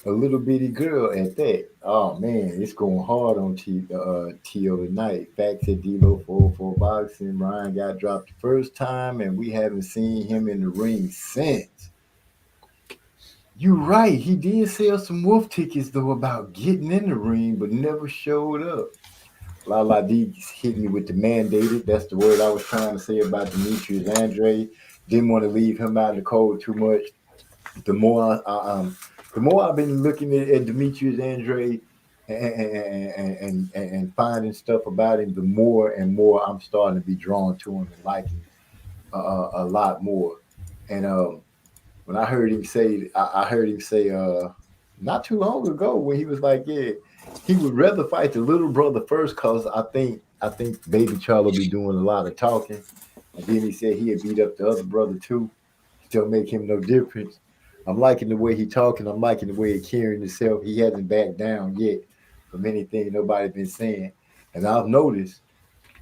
A little bitty girl at that. Oh man, it's going hard on T.O. tonight. Facts at D-Lo 404 boxing. Ryan got dropped the first time, and we haven't seen him in the ring since. You're right. He did sell some wolf tickets though about getting in the ring, but never showed up. Lala D hit me with the mandated. That's the word I was trying to say about Demetrius Andre. Didn't want to leave him out in the cold too much. The more I've been looking at Demetrius Andre and finding stuff about him, the more and more I'm starting to be drawn to him and like him a lot more. And when I heard him say, I heard him say not too long ago when he was like, yeah, he would rather fight the little brother first because I think Baby Charlie will be doing a lot of talking. And then he said he'd beat up the other brother too. Still make him no difference. I'm liking the way he talking. I'm liking the way he carrying himself. He hasn't backed down yet from anything nobody been saying. And I've noticed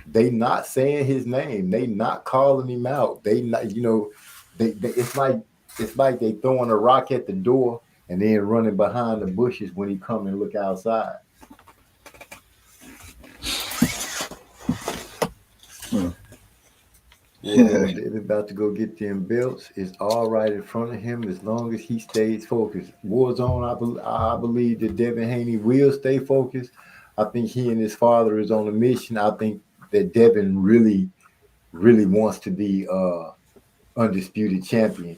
they not saying his name. They not calling him out. They not, it's like they throwing a rock at the door and then running behind the bushes when he come and look outside. Well, David about to go get them belts. It's all right in front of him as long as he stays focused. Warzone, I believe that Devin Haney will stay focused. I think he and his father is on a mission. I think that Devin really, really wants to be undisputed champion.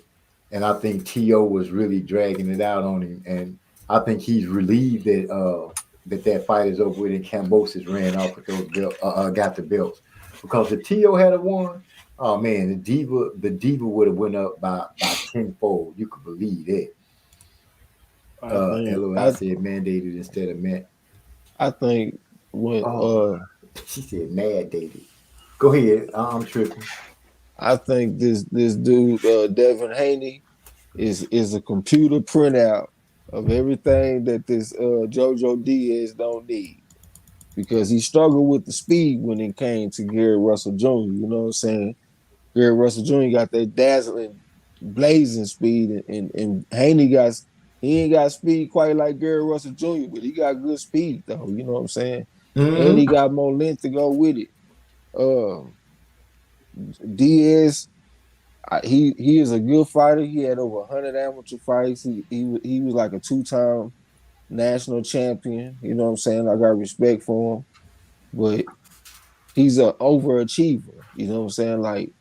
And I think T.O. was really dragging it out on him. And I think he's relieved that fight is over with and Cambosis ran off with those belts, got the belts. Because if T.O. had a won, oh man, the diva would have went up by tenfold. You could believe that. LOL said mandated instead of met. I think when She said mandated. Go ahead. I'm tripping. I think this dude Devin Haney is a computer printout of everything that this JoJo Diaz don't need, because he struggled with the speed when it came to Gary Russell Jr. You know what I'm saying? Gary Russell Jr. got that dazzling, blazing speed, and Haney he ain't got speed quite like Gary Russell Jr., but he got good speed though. You know what I'm saying? Mm-hmm. And he got more length to go with it. Diaz, he is a good fighter. He had over 100 amateur fights. He was like a 2-time national champion. You know what I'm saying? I got respect for him, but he's an overachiever. You know what I'm saying? Like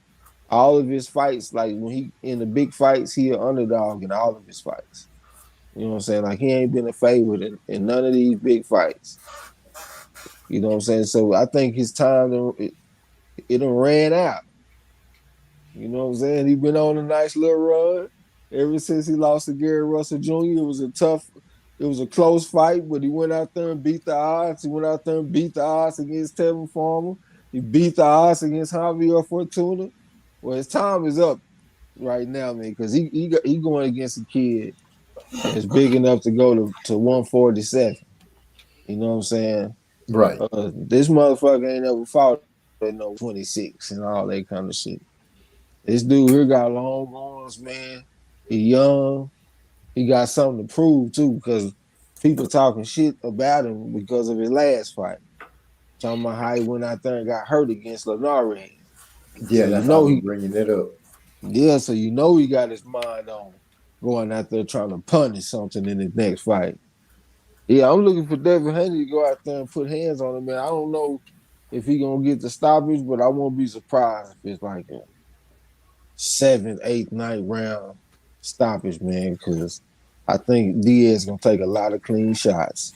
all of his fights, like when he in the big fights, he an underdog in all of his fights. You know what I'm saying? Like he ain't been a favorite in none of these big fights. You know what I'm saying? So I think his time it done ran out. You know what I'm saying? He been on a nice little run ever since he lost to Gary Russell Jr. It was a close fight, but he went out there and beat the odds. He went out there and beat the odds against Tevin Farmer. He beat the odds against Javier Fortuna. Well, his time is up right now, man, because he going against a kid that's big enough to go to 147. You know what I'm saying? Right. This motherfucker ain't ever fought at no 26 and all that kind of shit. This dude here got long arms, man. He young. He got something to prove too, because people talking shit about him because of his last fight. Talking about how he went out there and got hurt against Linares. Yeah, so that's how I'm bringing it up. Yeah, so you know he got his mind on going out there trying to punish something in his next fight. Yeah, I'm looking for Devin Haney to go out there and put hands on him, man. I don't know if he gonna get the stoppage, but I won't be surprised if it's like a 7th, 8th, 9th round stoppage, man, because I think Diaz gonna take a lot of clean shots.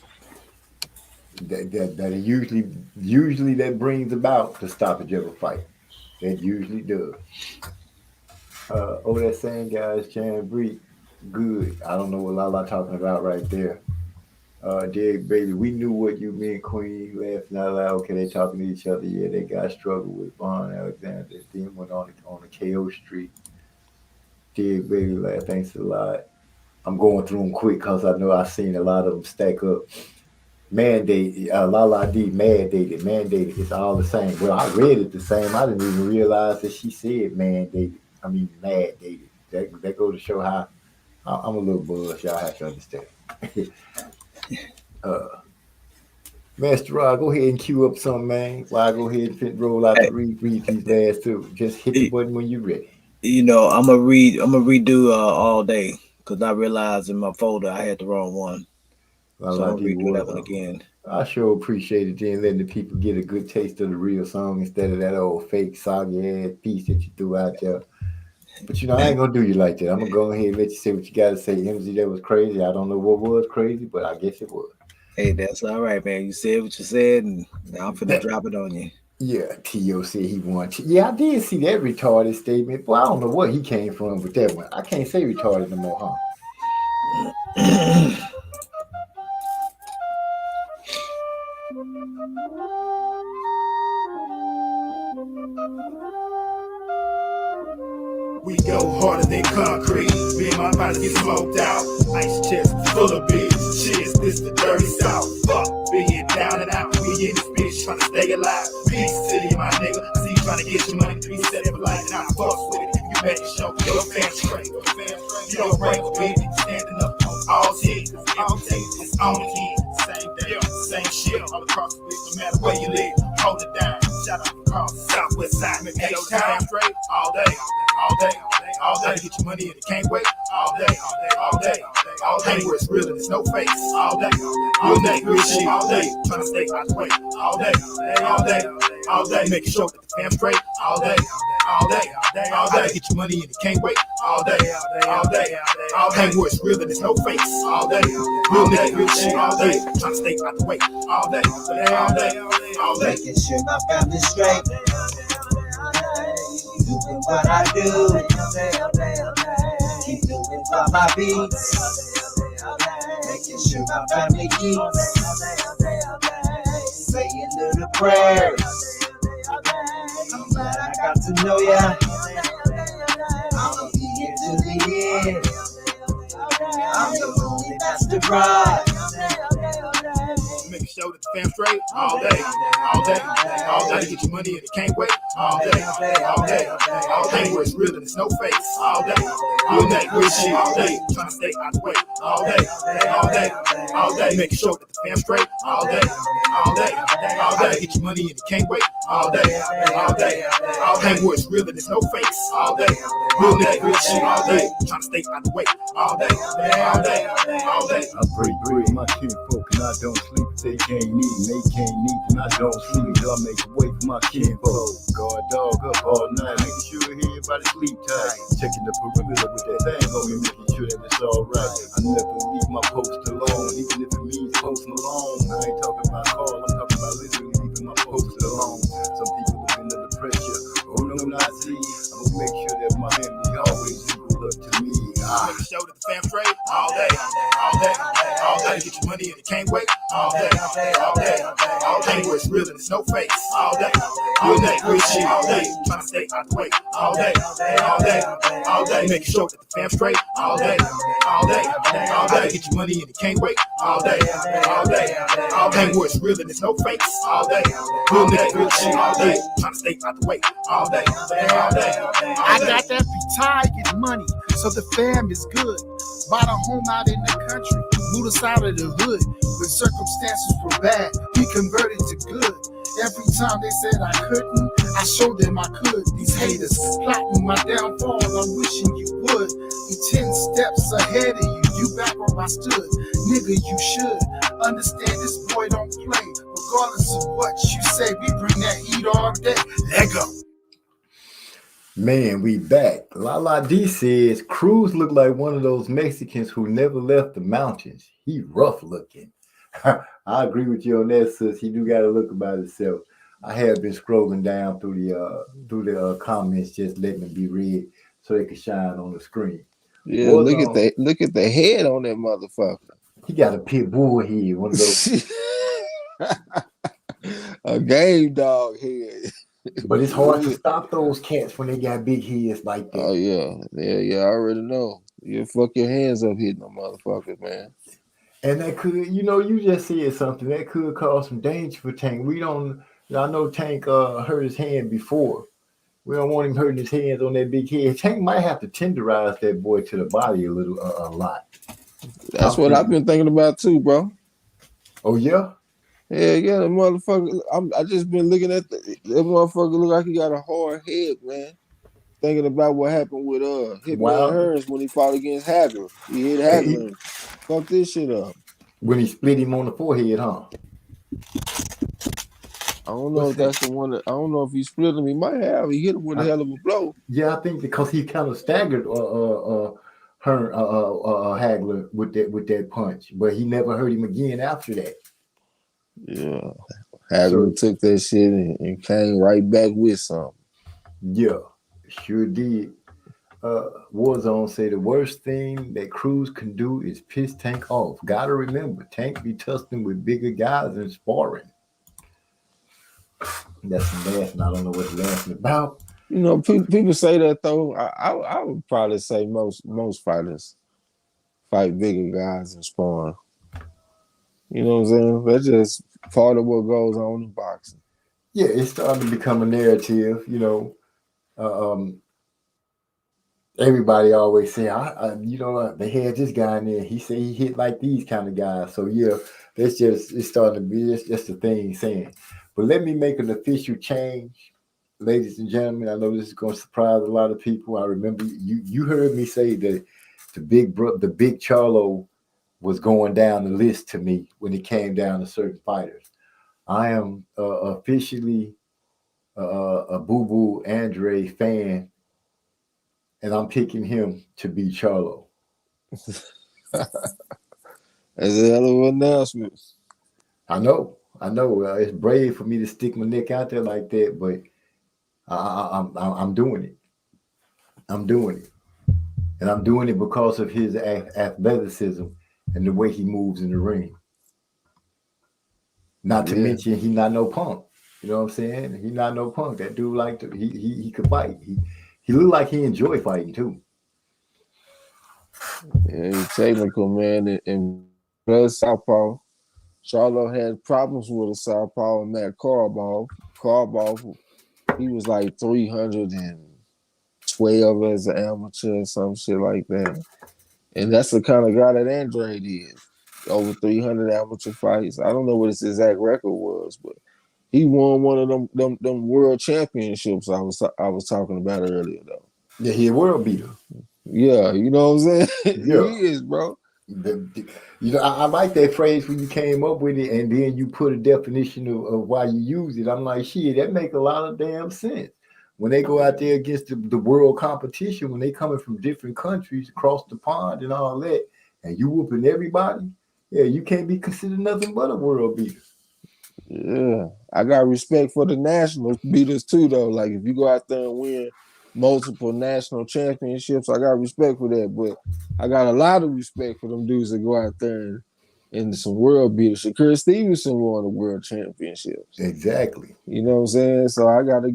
That usually that brings about the stoppage of a fight. That usually does. That saying, guys, Chan Bree, good. I don't know what Lala talking about right there. Derek Bailey, we knew what you meant, Queen. Laughing out loud. Okay, they talking to each other. Yeah, they got struggled with Vaughn Alexander. Then went on the KO street. Derek Bailey, laugh. Thanks a lot. I'm going through them quick because I know I've seen a lot of them stack up. Mandated, Lala D, mandated. It's all the same. Well, I read it the same. I didn't even realize that she said mandated. I mean, mandated. That goes to show how I'm a little buzzed. Y'all have to understand. Master Rod, go ahead and cue up something, man. While I go ahead and roll out the read these last two. Just hit the button when you're ready. You know, I'm gonna redo all day because I realized in my folder I had the wrong one. So I'm gonna redo that one again. I sure appreciate it, then, letting the people get a good taste of the real song instead of that old fake soggy ass piece that you threw out there. But I ain't gonna do you like that. I'm gonna go ahead and let you say what you gotta say. MZ, that was crazy. I don't know what was crazy, but I guess it was. Hey, that's all right, man. You said what you said, and now I'm finna That, drop it on you. yeah, T.O. said he won. Yeah, I did see that retarded statement. Well, I don't know where he came from with that one. I can't say retarded no more, huh? We go harder than concrete. Me and my bodies get smoked out. Ice chest full of beers. Cheers, this the dirty south. Fuck being down and out. We in this bitch trying to stay alive. Peace to you, my nigga. I see you trying to get your money 3 steps for life, and I fuck with it. You better show your fam straight. You don't break a bitch standing up on all teams. All teams is on again. Same day, same shit all across the week. No matter where you live, hold it down. Shout out across the southwest side. Make your time straight all day. All day, all day, get your money and it can't wait. All day, all day, all day, where it's real and it's no face. All day, real shit. All day, trying to stay out the way. All day, all day, making sure that the fam straight. All day, all day, get your money and it can't wait. All day, all day, where it's real and it's no face. All day, real shit. All day, trying to stay out the way. All day, all day. Making sure my family's straight. Doing what I do. Keep doing all my beats. Making sure my family eats. Saying little prayers. I'm glad I got to know ya. I'ma be here till the end. I'm the only master bride. Making sure that the fam straight all day, all day, get your money and it can't wait. All day, all day, where it's real and it's no face. All day, real shit. All day, trying to stay out the way. All day, all day, making sure that the fam straight. All day, all day, get your money and it can't wait. All day, all day, where it's real and it's no face. All day, real shit. All day, trying to stay out the way. All day, all day. I break bread, my kinfolk, and I don't sleep. They can't eat, and they can't eat, and I don't sleep till I make way for my kinfolk. Guard dog up all night, making sure everybody sleep tight. Checking the perimeter with that thing on me, making sure that it's alright. I never leave my post alone, even if it means posting alone. I ain't talking about call, I'm talking about literally leaving my post alone. Some people live under the pressure, oh no, not see. I'm gonna make sure that my family always equal up to me. Making sure that the fam straight all day, all day, get your money and it can't wait. All day, all day, where it's real and it's no face. All day, real shit. All day, trying to stay out the way. All day, all day, making sure that the fam straight. All day, all day, get your money and it can't wait. All day, all day, where it's real and it's no face. All day, real shit. All day, trying to stay out the way. All day, all day. I got that retired money, so the fam is good. Bought a home out in the country, moved us out of the hood. When circumstances were bad, we converted to good. Every time they said I couldn't, I showed them I could. These haters plotting my downfall, I'm wishing you would. You 10 steps ahead of you, you back where I stood. Nigga, you should understand this boy don't play. Regardless of what you say, we bring that heat all day. Let go. Man, we back. Lala D says Cruz looked like one of those Mexicans who never left the mountains. He rough looking. I agree with you on that, sis. He do got to look about himself. I have been scrolling down through the comments, just letting them be read so they can shine on the screen. Yeah, look at the head on that motherfucker. He got a pit bull head, one of those. A game dog head. But it's hard to stop those cats when they got big heads like that. Oh yeah. I already know. You fuck your hands up hitting them motherfuckers, man. And that could, you just said something that could cause some danger for Tank. I know Tank hurt his hand before. We don't want him hurting his hands on that big head. Tank might have to tenderize that boy to the body a lot. That's what I've been thinking about too, bro. Oh yeah. Yeah, the motherfucker. I just been looking at that motherfucker. Look like he got a hard head, man. Thinking about what happened with Hitman Hearns when he fought against Hagler. He hit Hagler and fucked this shit up. When he split him on the forehead, huh? I don't know if that's the one. I don't know if he split him. He might have. He hit him with a hell of a blow. Yeah, I think because he kind of staggered Hagler with that punch, but he never hurt him again after that. Yeah. Hagler So took that shit and came right back with something. yeah, sure did. Warzone say the worst thing that Cruz can do is piss Tank off. Gotta remember, Tank be tussling with bigger guys and sparring. That's some laughing. I don't know what they're laughing about. You know, people say that though. I would probably say most fighters fight bigger guys and sparring. You know what I'm saying? That's just part of what goes on in boxing. Yeah, it's starting to become a narrative. Uh, everybody always say, they had this guy in there. He said he hit like these kind of guys. So yeah, it's starting to be just the thing saying. But let me make an official change, ladies and gentlemen. I know this is going to surprise a lot of people. I remember you heard me say that the big Charlo was going down the list to me when it came down to certain fighters. I am officially a Boo Boo Andre fan, and I'm picking him to be Charlo. That's a hell of an announcement. I know. It's brave for me to stick my neck out there like that, but I'm doing it. I'm doing it, and I'm doing it because of his athleticism and the way he moves in the ring. Not to mention, he not no punk. You know what I'm saying? He not no punk. That dude he could fight. He looked like he enjoy fighting too. Yeah, he's technical, man, and plus Southpaw. Charlo had problems with a Southpaw and Matt Carball. Carball, he was like 312 as an amateur or some shit like that. And that's the kind of guy that Andrade is. Over 300 amateur fights. I don't know what his exact record was, but he won one of them world championships I was talking about earlier though. Yeah, he a world beater. Yeah, you know what I'm saying? Yeah. He is, bro. I like that phrase when you came up with it, and then you put a definition of why you use it. I'm like, shit, that make a lot of damn sense. When they go out there against the world competition, when they coming from different countries across the pond and all that, and you whooping everybody, yeah, you can't be considered nothing but a world beater. Yeah, I got respect for the national beaters too, though. Like if you go out there and win multiple national championships, I got respect for that. But I got a lot of respect for them dudes that go out there and some world beaters. Shakur Stevenson won the world championships. Exactly. You know what I'm saying? So I gotta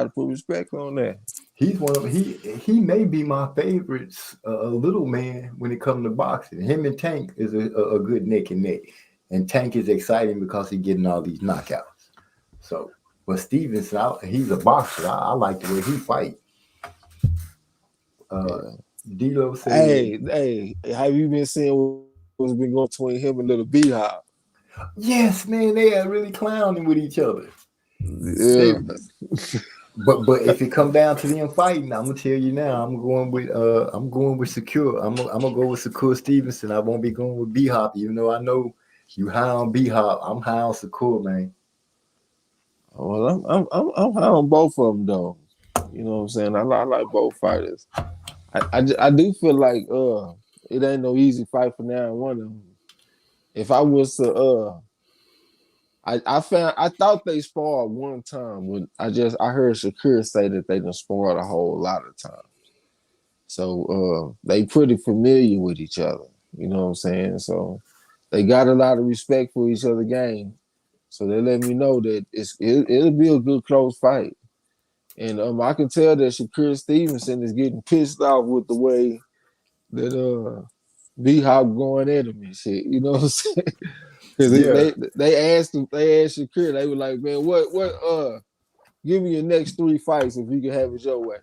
put respect on that. He's one of he may be my favorite little man when it comes to boxing. Him and Tank is a good neck and neck. And Tank is exciting because he's getting all these knockouts. So, but Stevenson, he's a boxer. I like the way he fight. D-Lo said, Hey, have you been seeing what's been going between him and Little B-Hop? Yes, man, they are really clowning with each other. Yeah. But if it come down to them fighting, I'm gonna tell you now, I'm going with Secure. I'm gonna go with Secure Stevenson. I won't be going with B-Hop, even though I know you high on B-Hop. I'm high on Secure, man. Well, I'm high on both of them though. You know what I'm saying? I like both fighters. I do feel like it ain't no easy fight for now one of them. If I was to I thought they sparred one time, but I heard Shakur say that they done sparred a whole lot of times. So they pretty familiar with each other. You know what I'm saying? So they got a lot of respect for each other game. So they let me know that it'll be a good close fight. And I can tell that Shakur Stevenson is getting pissed off with the way that B-Hop going at him and shit. You know what I'm saying? Because they asked Shakur, they were like, man, what give me your next 3 fights if you can have it your way.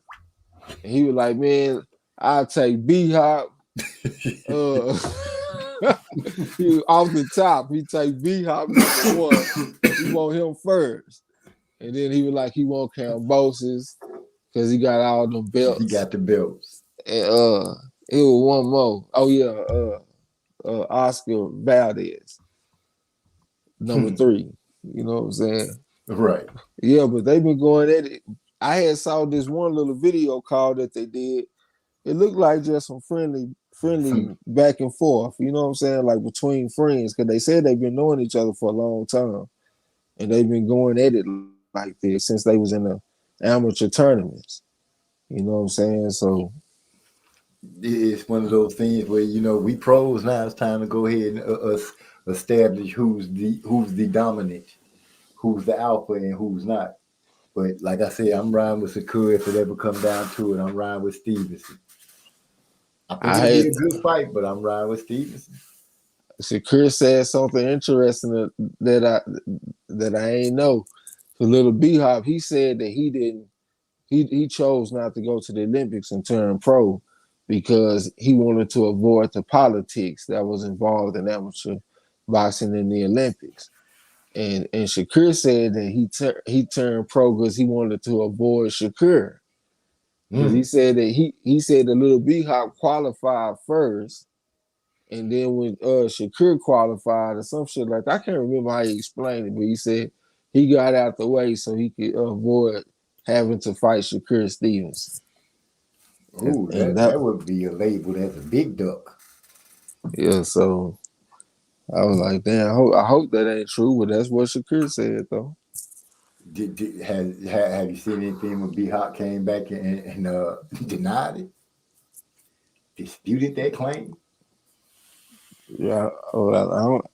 And he was like, man, I'll take B-Hop. He off the top, he take B-Hop number 1. He want him first. And then he was like, he want Cambosis because he got all them belts. He got the belts. And it was one more. Oh yeah, Oscar Valdez, number 3. You know what I'm saying? Right. Yeah, but they've been going at it. I had saw this one little video call that they did. It looked like just some friendly friendly back and forth. You know what I'm saying? Like between friends, because they said they've been knowing each other for a long time, and they've been going at it like this since they was in the amateur tournaments. You know what I'm saying? So It's one of those things where we pros now. It's time to go ahead and establish who's the dominant, who's the alpha, and who's not. But like I said, I'm riding with Shakur if it ever come down to it. I'm riding with Stevenson. I think I it'll be had a good fight, but I'm riding with Stevenson. Shakur said something interesting that I ain't know. For Little B Hop, he said that he chose not to go to the Olympics and turn pro because he wanted to avoid the politics that was involved in amateur boxing in the Olympics. And Shakur said that he turned pro because he wanted to avoid Shakur. Because he said that he said the Little B Hop qualified first, and then when Shakur qualified or some shit like that, I can't remember how he explained it, but he said he got out the way so he could avoid having to fight Shakur Stevens. Ooh, that would be labeled as a big duck. Yeah, so I was like, damn, I hope that ain't true, but that's what Shakur said though. Have you seen anything when B Hop came back and denied it, disputed that claim? Yeah, I don't.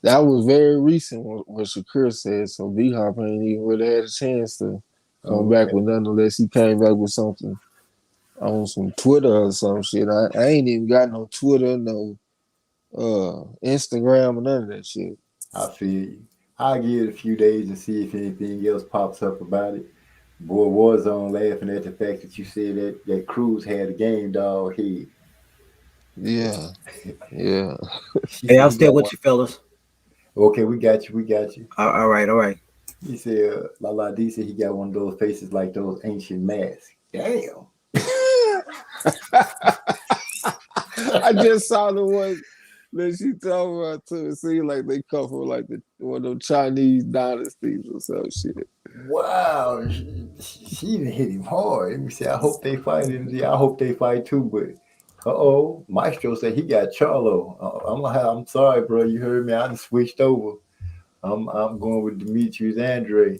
That was very recent what Shakur said, so B Hop ain't even really had a chance to come back with nothing unless he came back with something on some Twitter or some shit. I ain't even got no Twitter, no Instagram, or none of that shit. I feel you. I'll give it a few days and see if anything else pops up about it. Boy, Warzone laughing at the fact that you said that Cruz had a game dog head. Yeah, yeah. Hey, I'm still with you, fellas. Okay, we got you. All right. He said, La D said he got one of those faces like those ancient masks. Damn. I just saw the one that she talking about too. It seems like they come from like one of them Chinese dynasties or some shit. Wow, she didn't hit him hard. Let me say, I hope they fight him. I hope they fight too. But Maestro said he got Charlo. I'm sorry, bro. You heard me. I just switched over. I'm going with Demetrius Andre.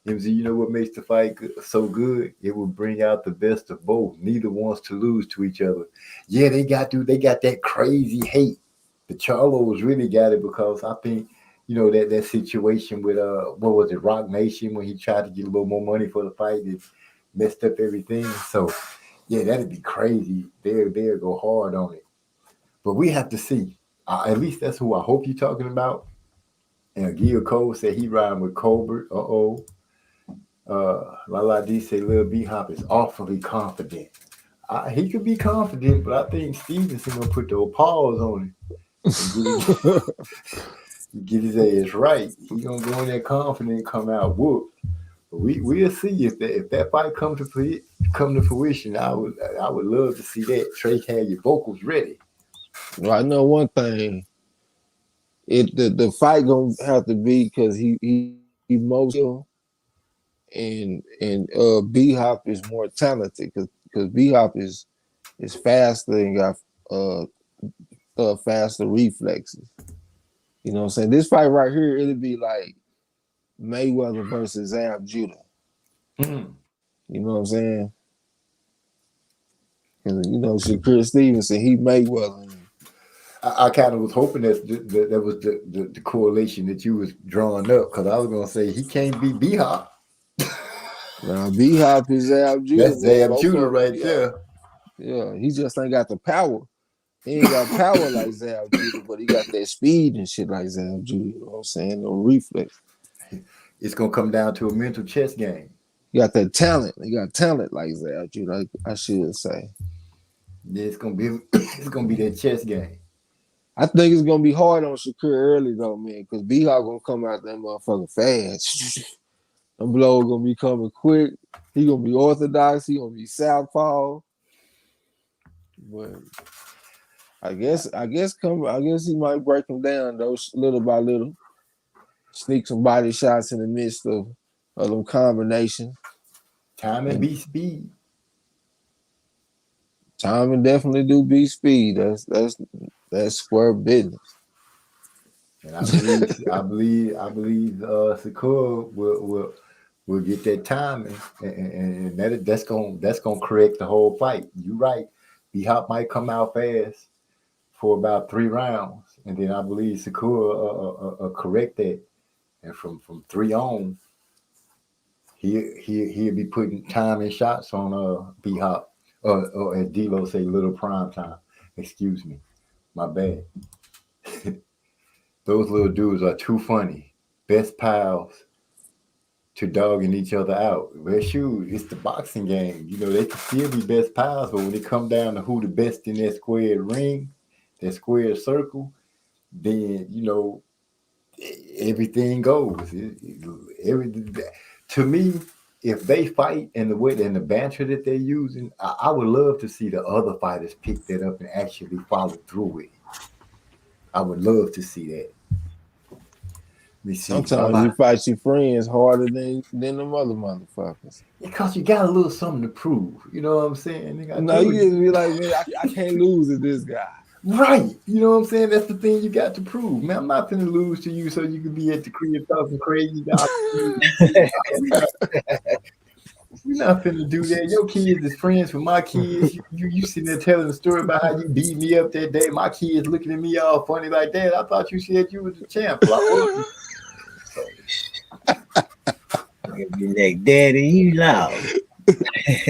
MZ, you know what makes the fight so good? It will bring out the best of both. Neither wants to lose to each other. Yeah, they got that crazy hate. The Charlos really got it because I think, that situation with what was it, Rock Nation, when he tried to get a little more money for the fight, it messed up everything. So yeah, that'd be crazy. They'll go hard on it. But we have to see. At least that's who I hope you're talking about. And Gil Cole said he riding with Colbert. Lala D say Lil B Hop is awfully confident. He could be confident, but I think Stevenson gonna put the pause on him. Get his ass right. He gonna go in there confident and come out whoop. But we'll see if that fight come to fruition. I would love to see that. Trey had your vocals ready. Well, I know one thing. The fight gonna have to be because he most skill and B Hop is more talented because B Hop is faster and got faster reflexes. You know what I'm saying? This fight right here, it'll be like Mayweather versus Zab Judah. Mm. You know what I'm saying? And Shakur Stevenson, he Mayweather. I kind of was hoping that was the correlation that you was drawing up because I was gonna say he can't beat B Hop. Now B Hop is Zab Judah. That's Zab Judah right there. Yeah, he just ain't got the power. He ain't got power like Zab Judah, but he got that speed and shit like Zab Judah. You know what I'm saying? No reflex. It's gonna come down to a mental chess game. He got that talent. He got talent like Zab Judah, I should say. Yeah, it's gonna be that chess game. I think it's gonna be hard on Shakur early though, man, because B Hop gonna come out that motherfucker fast. Them blows gonna be coming quick. He gonna be orthodox. He gonna be southpaw. But I guess he might break him down though, little by little. Sneak some body shots in the midst of them combinations. Time and beat speed. Timing definitely do beat speed. That's square business. And I believe Sakura will get that timing, and that's gonna correct the whole fight. You're right. B Hop might come out fast for about 3 rounds, and then I believe Sakura correct that, and from 3 on, he'll be putting time and shots on B Hop, or as D-Lo say, little prime time. Excuse me, my bad. Those little dudes are too funny. Best pals to dogging each other out. Well, shoot, it's the boxing game. You know, they can still be best pals, but when it come down to who the best in that square ring, that square circle, then you know everything goes. To me, if they fight and the way and the banter that they're using, I would love to see the other fighters pick that up and actually follow through with it. I would love to see that. Let me see. Sometimes you fight your friends harder than them other motherfuckers. Because you got a little something to prove. You know what I'm saying? No, you just be like, man, I can't lose to this guy. Right. You know what I'm saying? That's the thing you got to prove. Man, I'm not finna lose to you so you can be at the crib talking crazy. We're not finna do that. Your kids is friends with my kids. You sitting there telling a story about how you beat me up that day. My kids looking at me all funny like that. I thought you said you was the champ. Be like, Daddy, you loud.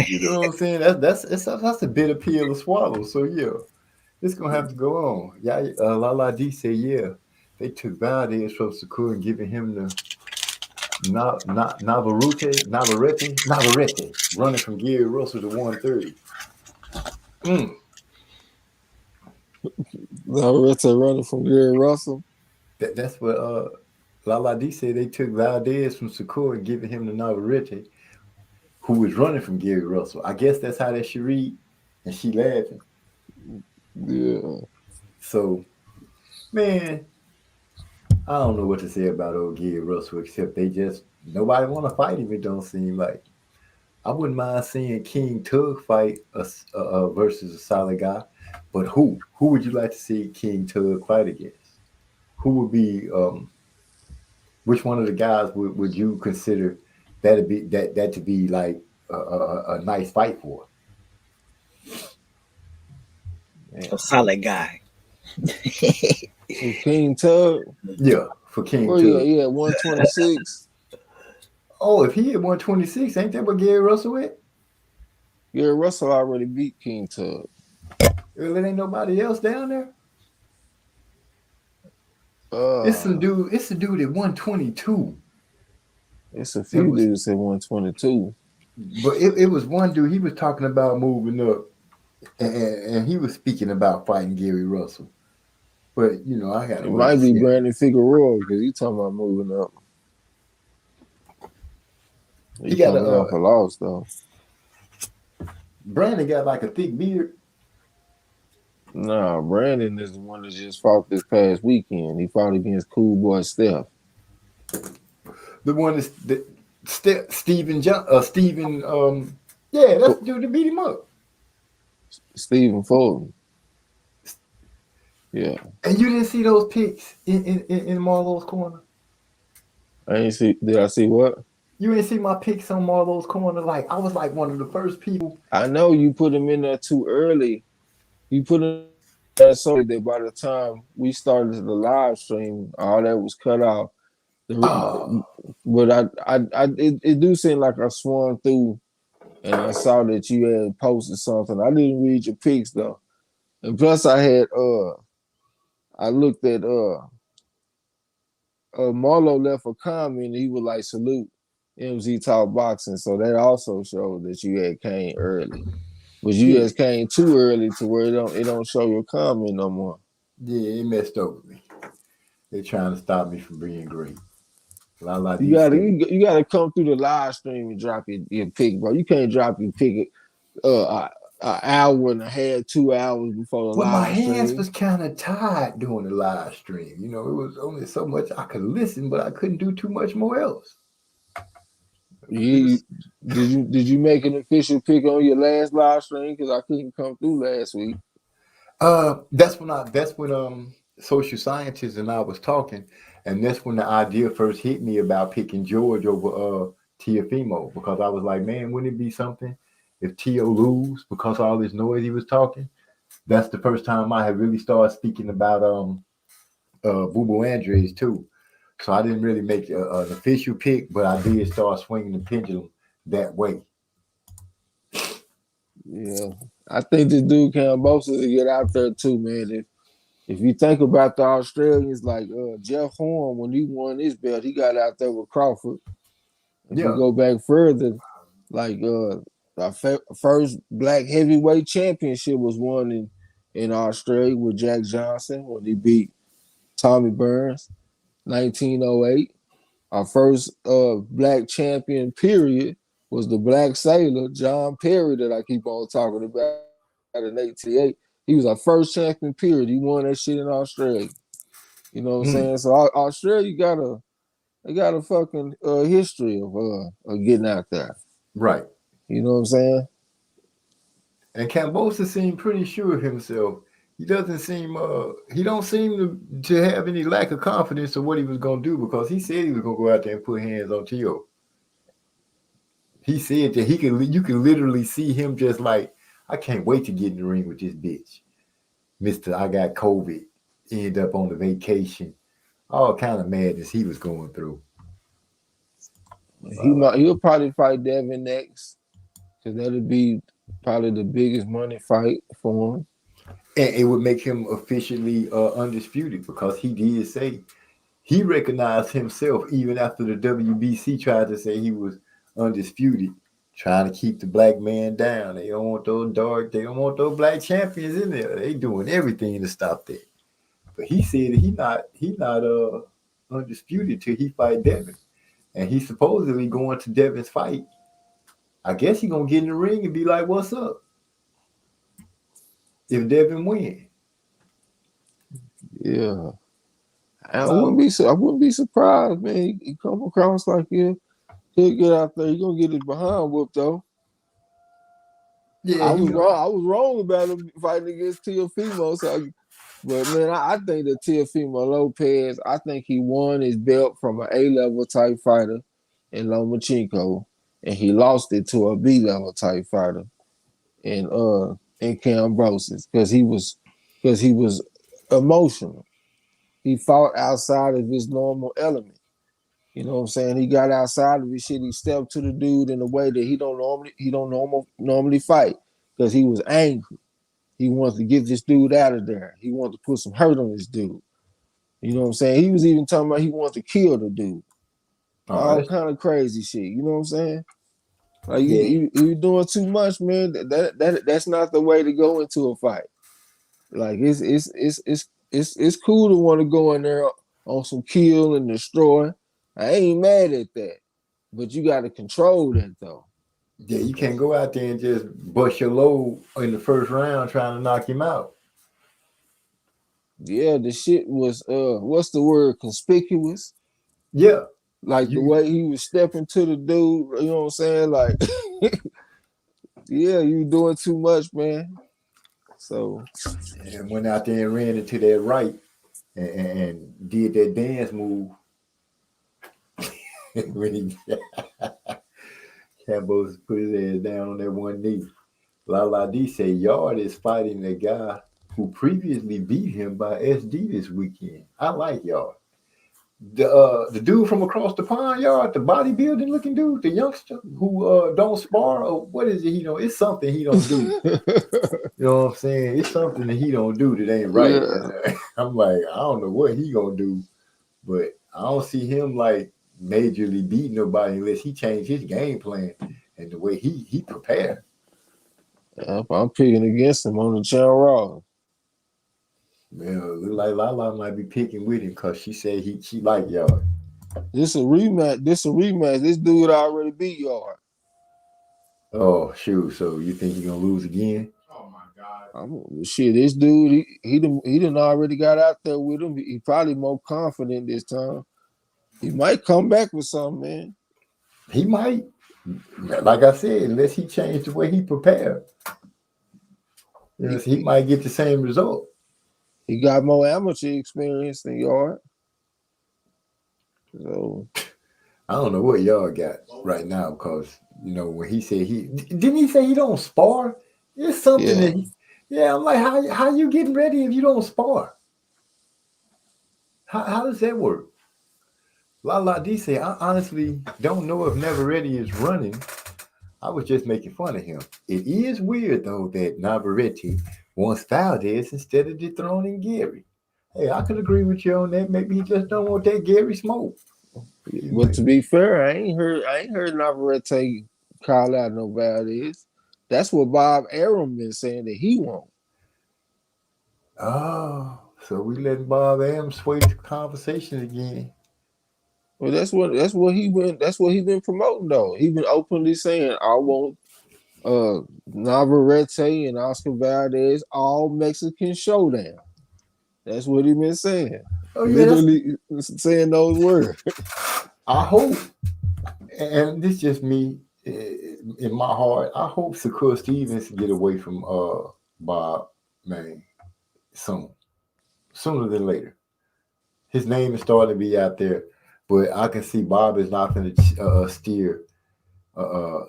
You know what I'm saying? That's a bitter pill to swallow. So yeah, it's gonna have to go on. Yeah, Lala D said yeah, they took Valdez from Sakura and giving him the Navarrete running from Gary Russell to 130. Navarrete running from Gary Russell. That's what Lala D said. They took Valdez from Sakura and giving him the Navarrete, who was running from Gary Russell. I guess that's how that should read, and she laughing. Yeah. So, man, I don't know what to say about old Gary Russell except nobody want to fight him. It don't seem like. I wouldn't mind seeing King Tug fight versus a solid guy, but who would you like to see King Tug fight against? Who would be which one of the guys would you consider that to be like a nice fight for? Man. A solid guy. For King Tug? Yeah, for King Tug. Yeah, 126. Oh, if he at 126, ain't that what Gary Russell at? Gary Russell already beat King Tug. Well, there ain't nobody else down there. It's a dude at 122. It's a few dudes at 122. But it was one dude, he was talking about moving up, and he was speaking about fighting Gary Russell. But, you know, I got to. It might be Brandon Figueroa because he's talking about moving up. He got off a loss, though. Brandon got like a thick beard. Nah, Brandon is the one that just fought this past weekend. He fought against Cool Boy Steph. The one that's Stephen, yeah, that's the dude that beat him up. Stephen Fulton. Yeah. And you didn't see those picks in Marlowe's corner? I ain't see. Did I see what? You didn't see my picks on Marlowe's corner? Like, I was like one of the first people. I know you put them in there too early. You put them there so that by the time we started the live stream, all that was cut off. But it do seem like I swung through and I saw that you had posted something. I didn't read your picks though. And plus I had I looked at Marlo left a comment and he was like, salute MZ Talk Boxing. So that also showed that you had came early. But you just came too early to where it don't show your comment no more. Yeah, it messed up with me. They're trying to stop me from being great. You gotta come through the live stream and drop your pick, bro. You can't drop your pick an hour and a half, 2 hours before the live stream. My hands was kind of tired doing the live stream. You know, it was only so much I could listen, but I couldn't do too much more else. You did you make an official pick on your last live stream? Because I couldn't come through last week. That's when social scientists and I was talking, and that's when the idea first hit me about picking George over Tiafimo, because I was like, man, wouldn't it be something if Tio lose because of all this noise he was talking? That's the first time I had really started speaking about Boo Boo Andres too. So I didn't really make an official pick, but I did start swinging the pendulum that way. Yeah, I think this dude Cambosa to get out there too, man. If you think about the Australians, like Jeff Horn, when he won his belt, he got out there with Crawford. If you Yeah. go back further, like the first black heavyweight championship was won in Australia with Jack Johnson when he beat Tommy Burns, 1908. Our first black champion period was the black sailor, John Perry, that I keep on talking about in 88. He was our first champion period. He won that shit in Australia. You know what I'm saying? So Australia got a fucking history of getting out there. Right. You know what I'm saying? And Cambosa seemed pretty sure of himself. He don't seem to have any lack of confidence of what he was gonna do, because he said he was gonna go out there and put hands on Tio. He said that you can literally see him just like, I can't wait to get in the ring with this bitch. Mr. I got COVID, end up on the vacation. All kind of madness he was going through. He'll probably fight Devin next, because that'll be probably the biggest money fight for him. And it would make him officially undisputed, because he did say he recognized himself even after the WBC tried to say he was undisputed, trying to keep the black man down. They don't want those black champions in there. They doing everything to stop that. But he said he not undisputed till he fight Devin. And he's supposedly going to Devin's fight. I guess he's gonna get in the ring and be like, what's up? If Devin win. Yeah. I wouldn't be surprised, man. He come across like he'll get out there. He's gonna get his behind whooped though. Yeah, I was wrong about him fighting against Teofimo. But man, I think that Teofimo Lopez, I think he won his belt from an A-level type fighter in Lomachenko, and he lost it to a B-level type fighter in Cambosis, because he was emotional. He fought outside of his normal element. You know what I'm saying? He got outside of his shit. He stepped to the dude in a way that he don't normally fight, because he was angry. He wanted to get this dude out of there. He wanted to put some hurt on this dude. You know what I'm saying? He was even talking about he wanted to kill the dude. All kind of crazy shit. You know what I'm saying? Like you doing too much, man. That's not the way to go into a fight. Like it's cool to want to go in there on some kill and destroy. I ain't mad at that, but you got to control that though. Yeah, you can't go out there and just bust your load in the first round trying to knock him out. Yeah, the shit was what's the word? Conspicuous. Yeah. Like the way he was stepping to the dude, you know what I'm saying? Like, yeah, you doing too much, man. So, and went out there and ran into that right and did that dance move. When he Campbell put his ass down on that one knee. Lala D say Yard is fighting the guy who previously beat him by SD this weekend. I like Yard. The dude from across the pond, Yard, the bodybuilding looking dude, the youngster who don't spar, or what is it he don't? It's something he don't do. You know what I'm saying? It's something that he don't do that ain't right. Yeah. I'm like, I don't know what he gonna do, but I don't see him like majorly beating nobody unless he changed his game plan and the way he prepared. I'm picking against him on the channel Raw. Man, look like Lala might be picking with him because she said she like Yard. This a rematch. This dude already beat Yard. Oh shoot! So you think he gonna lose again? Oh my God! Shit, this dude he done already got out there with him. He probably more confident this time. He might come back with something, man. He might. Like I said, unless he changed the way he prepared, he might get the same result. He got more amateur experience than Yard. So I don't know what y'all got right now because when he said didn't he say he don't spar? It's something I'm like, how you getting ready if you don't spar? How does that work? La D say, I honestly don't know if Never Ready is running. I was just making fun of him. It is weird though that Navarrete wants Valdez instead of dethroning Gary. Hey, I could agree with you on that. Maybe he just don't want that Gary smoke. But to be fair, I ain't heard Navarrete call out no Valdez. That's what Bob Arum been saying that he won't. Oh, so we letting Bob Am sway the conversation again. Well, that's what he been promoting though. He been openly saying, I want Navarrete and Oscar Valdez all Mexican showdown. That's what he been saying. Oh yeah, literally saying those words. I hope, and this just me in my heart. I hope Shakur Stevens get away from Bob, man, sooner than later. His name is starting to be out there, but I can see Bob is not going to steer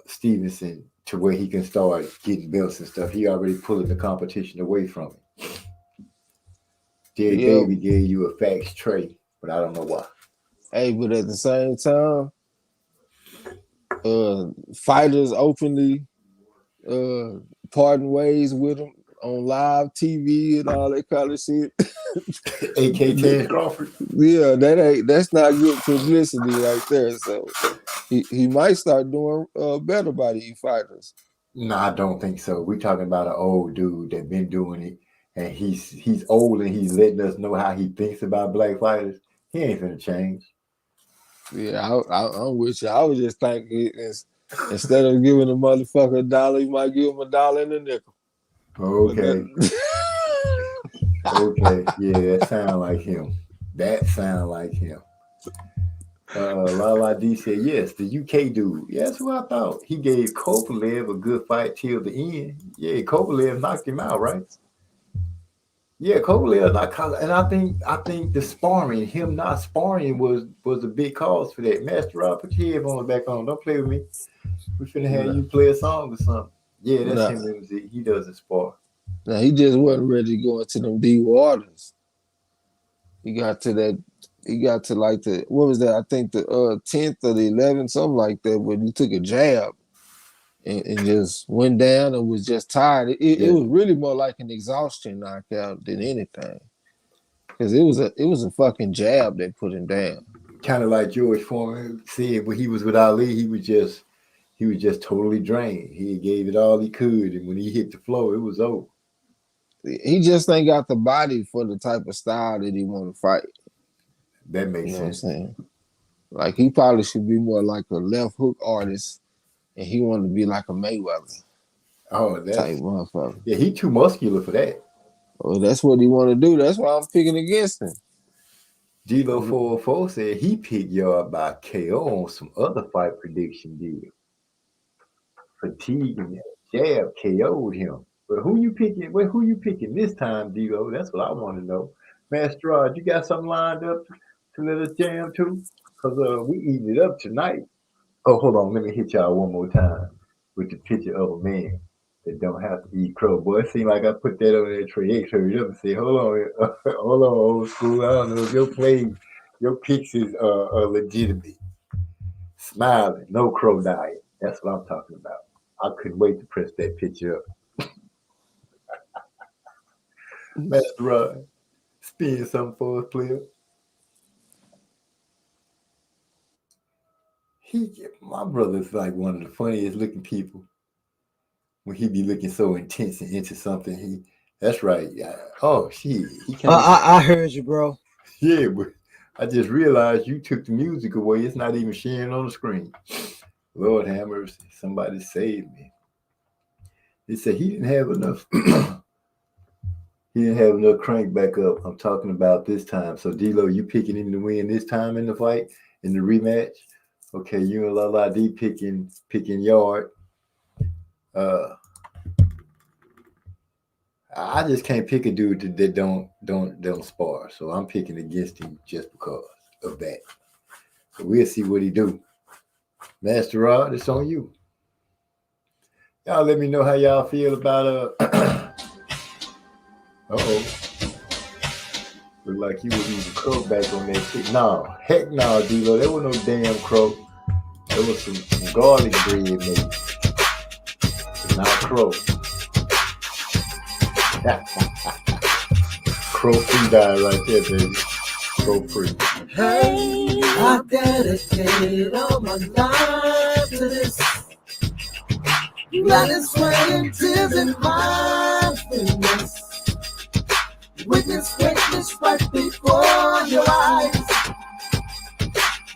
Stevenson to where he can start getting belts and stuff. He already pulling the competition away from him. David gave you a fax tray, but I don't know why. Hey, but at the same time, fighters openly parting ways with him on live TV and all that kind of shit. AK Terrence Crawford. Yeah, that's not good publicity right there. So he might start doing better by these fighters. No, I don't think so. We're talking about an old dude that been doing it, and he's old and he's letting us know how he thinks about black fighters. He ain't finna change. Yeah, I'm with you. I was just thinking instead of giving a motherfucker $1, you might give him $1 and a nickel. Okay. Okay. Yeah, that sound like him. Lala D said, yes, the UK dude. Yeah, that's what I thought. He gave Kovalev a good fight till the end. Yeah, Kovalev knocked him out, right? Yeah, Kovalev knocked, and I think the sparring, him not sparring was a big cause for that. Master Rob, put your headphones back on. Don't play with me. We finna have you play a song or something. Yeah, that's him, MZ. He doesn't spar. Now he just wasn't ready to go into them deep waters. He got to like the, what was that? I think the 10th or the 11th, something like that, when he took a jab and just went down and was just tired. It was really more like an exhaustion knockout than anything. Because it was a fucking jab that put him down. Kind of like George Foreman said when he was with Ali, he was just totally drained. He gave it all he could, and when he hit the floor, it was over. He just ain't got the body for the type of style that he want to fight. That makes sense. What I'm saying? Like he probably should be more like a left hook artist, and he wanted to be like a Mayweather. Oh, that's type motherfucker. Yeah, he too muscular for that. Well, that's what he want to do. That's why I'm picking against him. G-Lo 404 said he picked Yard by KO on some other fight prediction deal. Fatigue and jab KO'd him. But who you picking? Well, who you picking this time, D-Lo? That's what I want to know. Master Rod, you got something lined up to let us jam to? Because we eating it up tonight. Oh, hold on. Let me hit y'all one more time with the picture of a man that don't have to eat crow. Boy, it seems like I put that on that tray. Hurry up and say, hold on, hold on, old school. I don't know if your picks is legitimate. Smiling, no crow diet. That's what I'm talking about. I couldn't wait to press that picture up. Master Rod, spin something for us, player. My brother's like one of the funniest looking people. When he be looking so intense and into something, that's right. Oh, shit. I heard you, bro. Yeah, but I just realized you took the music away. It's not even sharing on the screen. Lord have mercy. Somebody saved me. They said he didn't have enough. He didn't have enough crank back up. I'm talking about this time. So D-Lo, you picking him to win this time in the fight, in the rematch? Okay, you and Lala D picking yard. I just can't pick a dude that don't spar. So I'm picking against him just because of that. So we'll see what he do. Master Rod, it's on you. Y'all let me know how y'all feel about uh-oh. Look like you was using crow back on that shit. No, heck no, D-Lo. There was no damn crow. There was some garlic bread maybe. Not crow. Crow free diet right there, baby. Crow free. Hey, I dedicated all my life to this. Blood and sweat and tears and mindfulness. Witness greatness right before your eyes.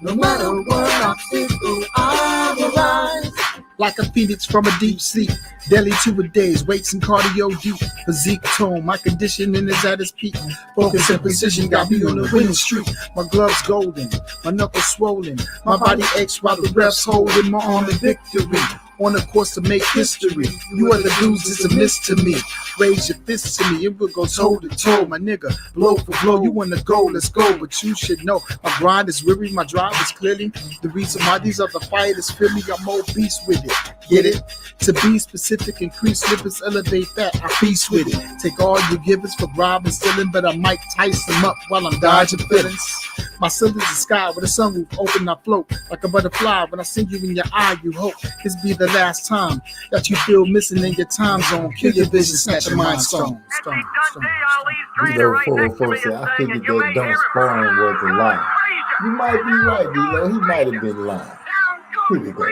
No matter what obstacle I will rise. Like a phoenix from a deep sleep, daily 2 a days, weights and cardio deep, physique tone, my conditioning is at its peak, focus and precision got me on the winning streak, my gloves golden, my knuckles swollen, my body aches while the refs holding my arm in victory, on a course to make history, you other dudes is a miss to me, raise your fists to me, and we'll go toe to toe, my nigga, blow for blow, you wanna go, let's go, but you should know, my grind is weary, my drive is clearly, the reason why these other fighters feel me, I'm more beast with it. Get it? To be specific, increase limits, elevate that. I feast with it. Take all you givers for robbing, stealing, but I might tice them up while I'm dodging feelings. My ceiling is the sky with a sunroof open, I float like a butterfly. When I see you in your eye, you hope this be the last time that you feel missing in your time zone. Kill your vision, snatch your mind stone. D-Lo 404 said, I figured that don't sparring was a lie. You might be right, D-Lo. He might have been lying. Here we go.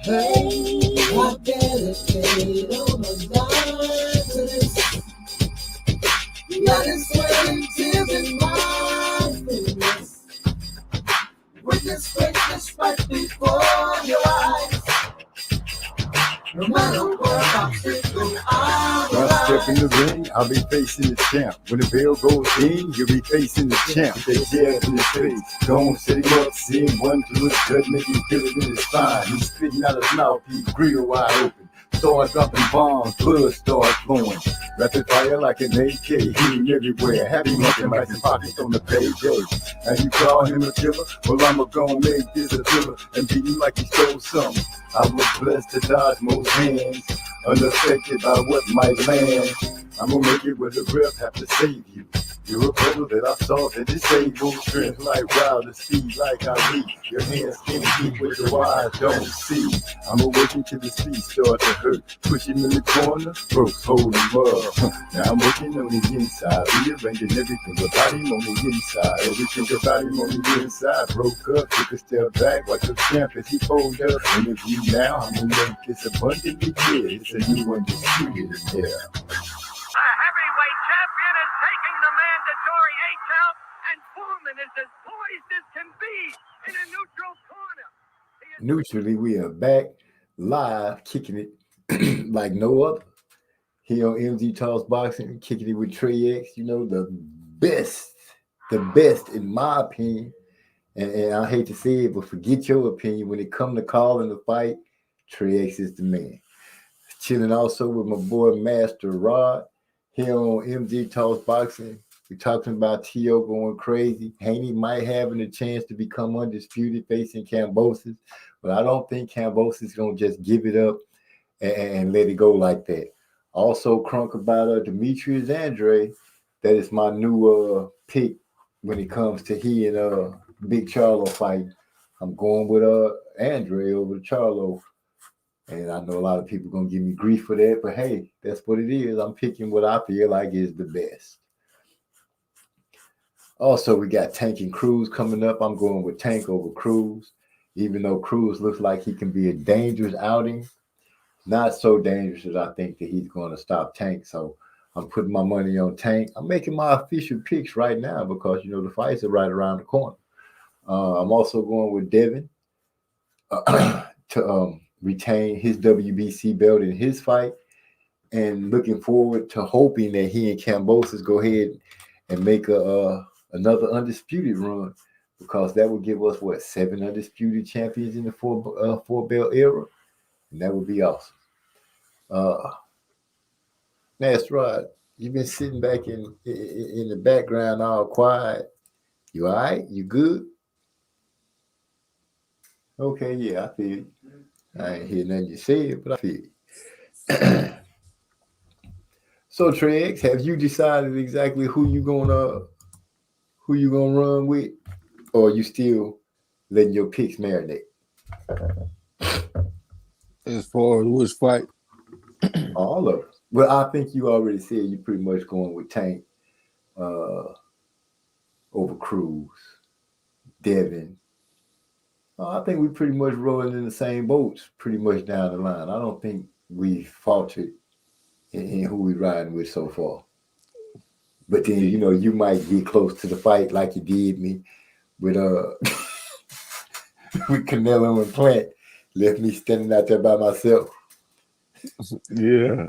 Hey, I dedicated all my life to this. Blood and sweat and tears and mindfulness. Witness greatness right before your eyes. No matter what obstacle I will When I step in the rise. ring, I'll be facing the champ. When the bell goes in, you'll be facing the champ. They jab in his face, don't set him up, see him run through his gut, make him feel it in his spine. He's spitting out his mouth, he's grill wide open. Start dropping bombs, blood starts flowing. Rapid fire like an AK, hitting everywhere. Happy monkey like his pockets on the payday. And you call him a killer? Well, I'ma gon' make this a thriller and beat him like he stole something. I was blessed to dodge most hands, unaffected by what might land. I'm gonna make it where the ref have to save you. You're a brother that I saw that disabled, strength like wild and speed like I lead. Your hands can't keep what your eyes don't see. I'm awakened to the speed start to hurt. Push him in the corner, ropes hold him up. Now I'm working on the inside, rearranging everything about him on the inside. Everything about him on the inside. Broke up, took a step back, watch the champ as he fold up. Interview now, I'm gonna make this abundantly clear. It's a new undisputed here. The heavyweight champion is taking the mandatory 8 count, and Foreman is as poised as can be in a neutral corner. Neutrally, we are back live, kicking it like no other. Here on MZ Talks Boxing, kicking it with Trey X. You know, the best in my opinion. And I hate to say it, but forget your opinion. When it come to calling the fight, Trey X is the man. Chilling also with my boy Master Rod here on MZ Talks Boxing. We're talking about T.O. going crazy. Haney might having a chance to become undisputed facing Kambosos, but I don't think Kambosos is going to just give it up and let it go like that. Also, crunk about Demetrius Andre. That is my new pick when it comes to he and Big Charlo fight. I'm going with Andre over to Charlo. And I know a lot of people are going to give me grief for that, but hey, that's what it is. I'm picking what I feel like is the best. Also, we got Tank and Cruz coming up. I'm going with Tank over Cruz, even though Cruz looks like he can be a dangerous outing. Not so dangerous as I think that he's going to stop Tank. So I'm putting my money on Tank. I'm making my official picks right now because, you know, the fights are right around the corner. I'm also going with Devin to retain his WBC belt in his fight, and looking forward to hoping that he and Kambosos go ahead and make another undisputed run. because that would give us what 7 undisputed champions in the four belt era, and that would be awesome. That's right. You've been sitting back in the background all quiet. You all right? You good? Okay, yeah, I feel you. I ain't hear nothing you said, but I feel you. So Trex, have you decided exactly who you gonna run with, or are you still letting your picks marinate? As far as which fight, All of them. Well, I think you already said you're pretty much going with Tank over Cruz, Devin. I think we pretty much rolling in the same boats pretty much down the line. I don't think we faltered in who we riding with so far. But then, you might get close to the fight like you did me with with Canelo and Plant. Left me standing out there by myself. yeah.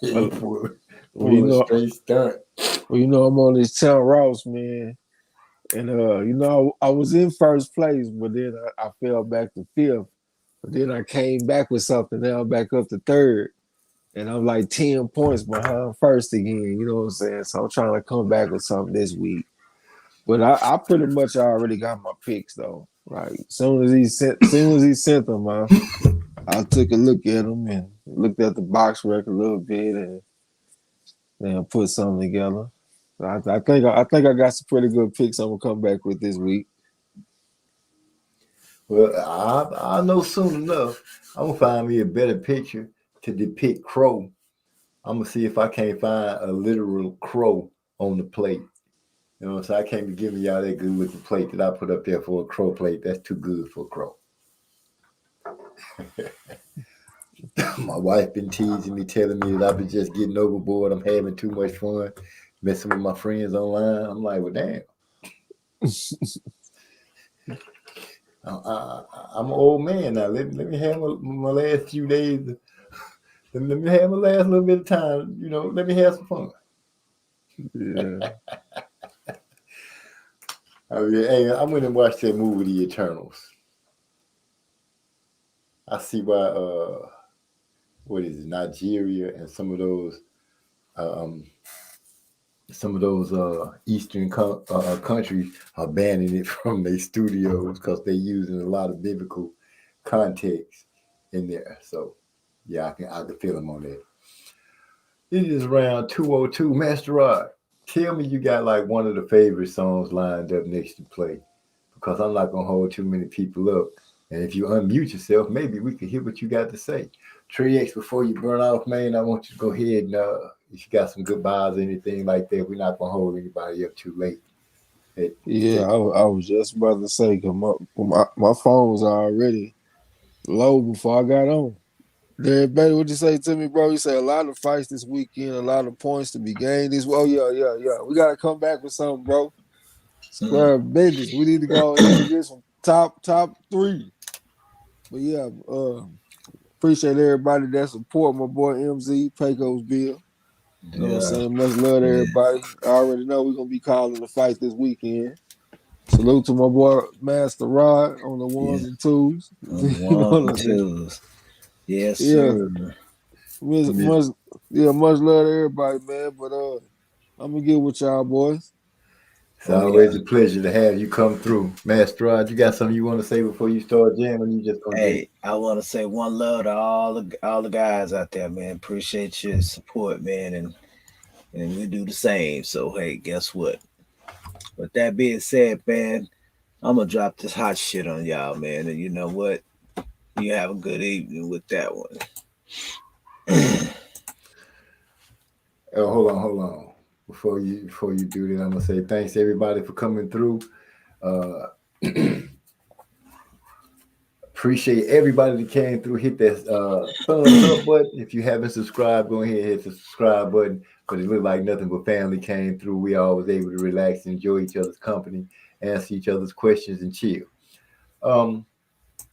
Well, straight stunt. Well, I'm on this Tim Ross, man. And I was in first place, but then I fell back to fifth. But then I came back with something. Now I'm back up to third. And I'm like 10 points behind first again. You know what I'm saying? So I'm trying to come back with something this week. But I pretty much already got my picks though. Right. As soon as he sent them, I took a look at them and looked at the box record a little bit and then put something together. So I think I got some pretty good picks I'm gonna come back with this week. Well, I know soon enough I'm gonna find me a better picture to depict Crow. I'm gonna see if I can't find a literal crow on the plate. You know, so I can't be giving y'all that good with the plate that I put up there for a crow plate. That's too good for a crow. My wife been teasing me, telling me that I've been just getting overboard. I'm having too much fun, messing with my friends online. I'm like, well, damn. I'm an old man now. Let me have my last few days. Let me have my last little bit of time. Let me have some fun. Yeah. Hey, I went and watched that movie, The Eternals. I see why, what is it, Nigeria and some of those Eastern countries are banning it from their studios because they're using a lot of biblical context in there. So, yeah, I can feel them on that. It is round 202. Master Rod, tell me you got like one of the favorite songs lined up next to play, because I'm not going to hold too many people up. And if you unmute yourself, maybe we can hear what you got to say. Trey X, before you burn off, man, I want you to go ahead and if you got some goodbyes or anything like that, we're not going to hold anybody up too late. Yeah, I was just about to say, because my phone was already low before I got on. Derek Bailey, what'd you say to me, bro? You say a lot of fights this weekend, a lot of points to be gained. Oh, yeah. We got to come back with something, bro. Square business. We need to go into this one top 3. But yeah, appreciate everybody that support my boy MZ, Pecos Bill. You know what I'm saying? Much love to everybody. I already know we're going to be calling the fight this weekend. Salute to my boy Master Rod on the ones and twos. Ones and twos. Yes, sir. Much love to everybody, man. But I'm gonna get with y'all boys. It's always a pleasure to have you come through. Master Rod, you got something you want to say before you start jamming? You just gonna I want to say one love to all the guys out there, man. Appreciate your support, man, and we do the same. So hey, guess what? With that being said, man, I'm gonna drop this hot shit on y'all, man. And you know what? You have a good evening with that one. Hold on. Before you do that, I'm gonna say thanks to everybody for coming through. Appreciate everybody that came through. Hit that thumbs up button. If you haven't subscribed, go ahead and hit the subscribe button. But it looked like nothing but family came through. We all was able to relax, enjoy each other's company, answer each other's questions, and chill.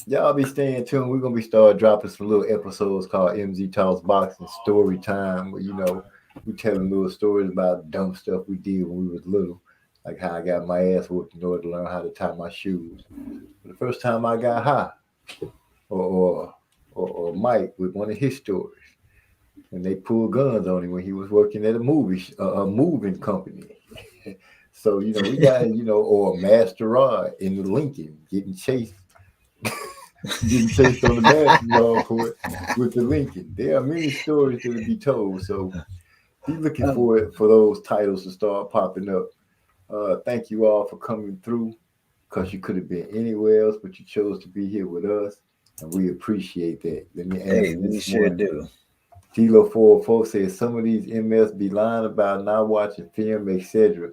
Y'all be staying tuned. We're gonna be dropping some little episodes called MZ Talks Boxing Story Time, where we telling little stories about dumb stuff we did when we was little. like how I got my ass whooped in order to learn how to tie my shoes. The first time I got high, or Mike with one of his stories, and they pulled guns on him when he was working at a moving company. So we got or Master Rod in the Lincoln getting chased on the basketball court with the Lincoln. There are many stories to be told. So be looking for those titles to start popping up. Thank you all for coming through, because you could have been anywhere else, but you chose to be here with us, and we appreciate that. Let me answer this we sure do. Tilo 404 says some of these MS be lying about not watching film, etc.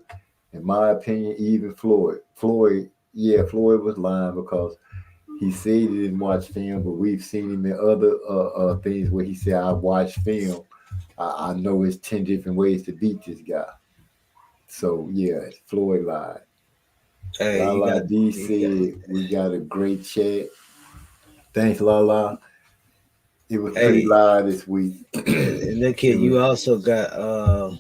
In my opinion, even Floyd was lying because he said he didn't watch film, but we've seen him in other things where he said, I watched film. I know it's 10 different ways to beat this guy. So, yeah, Floyd lied. Hey, Lala D said, we got a great chat. Thanks, Lala. It was pretty live this week. And look here, you also got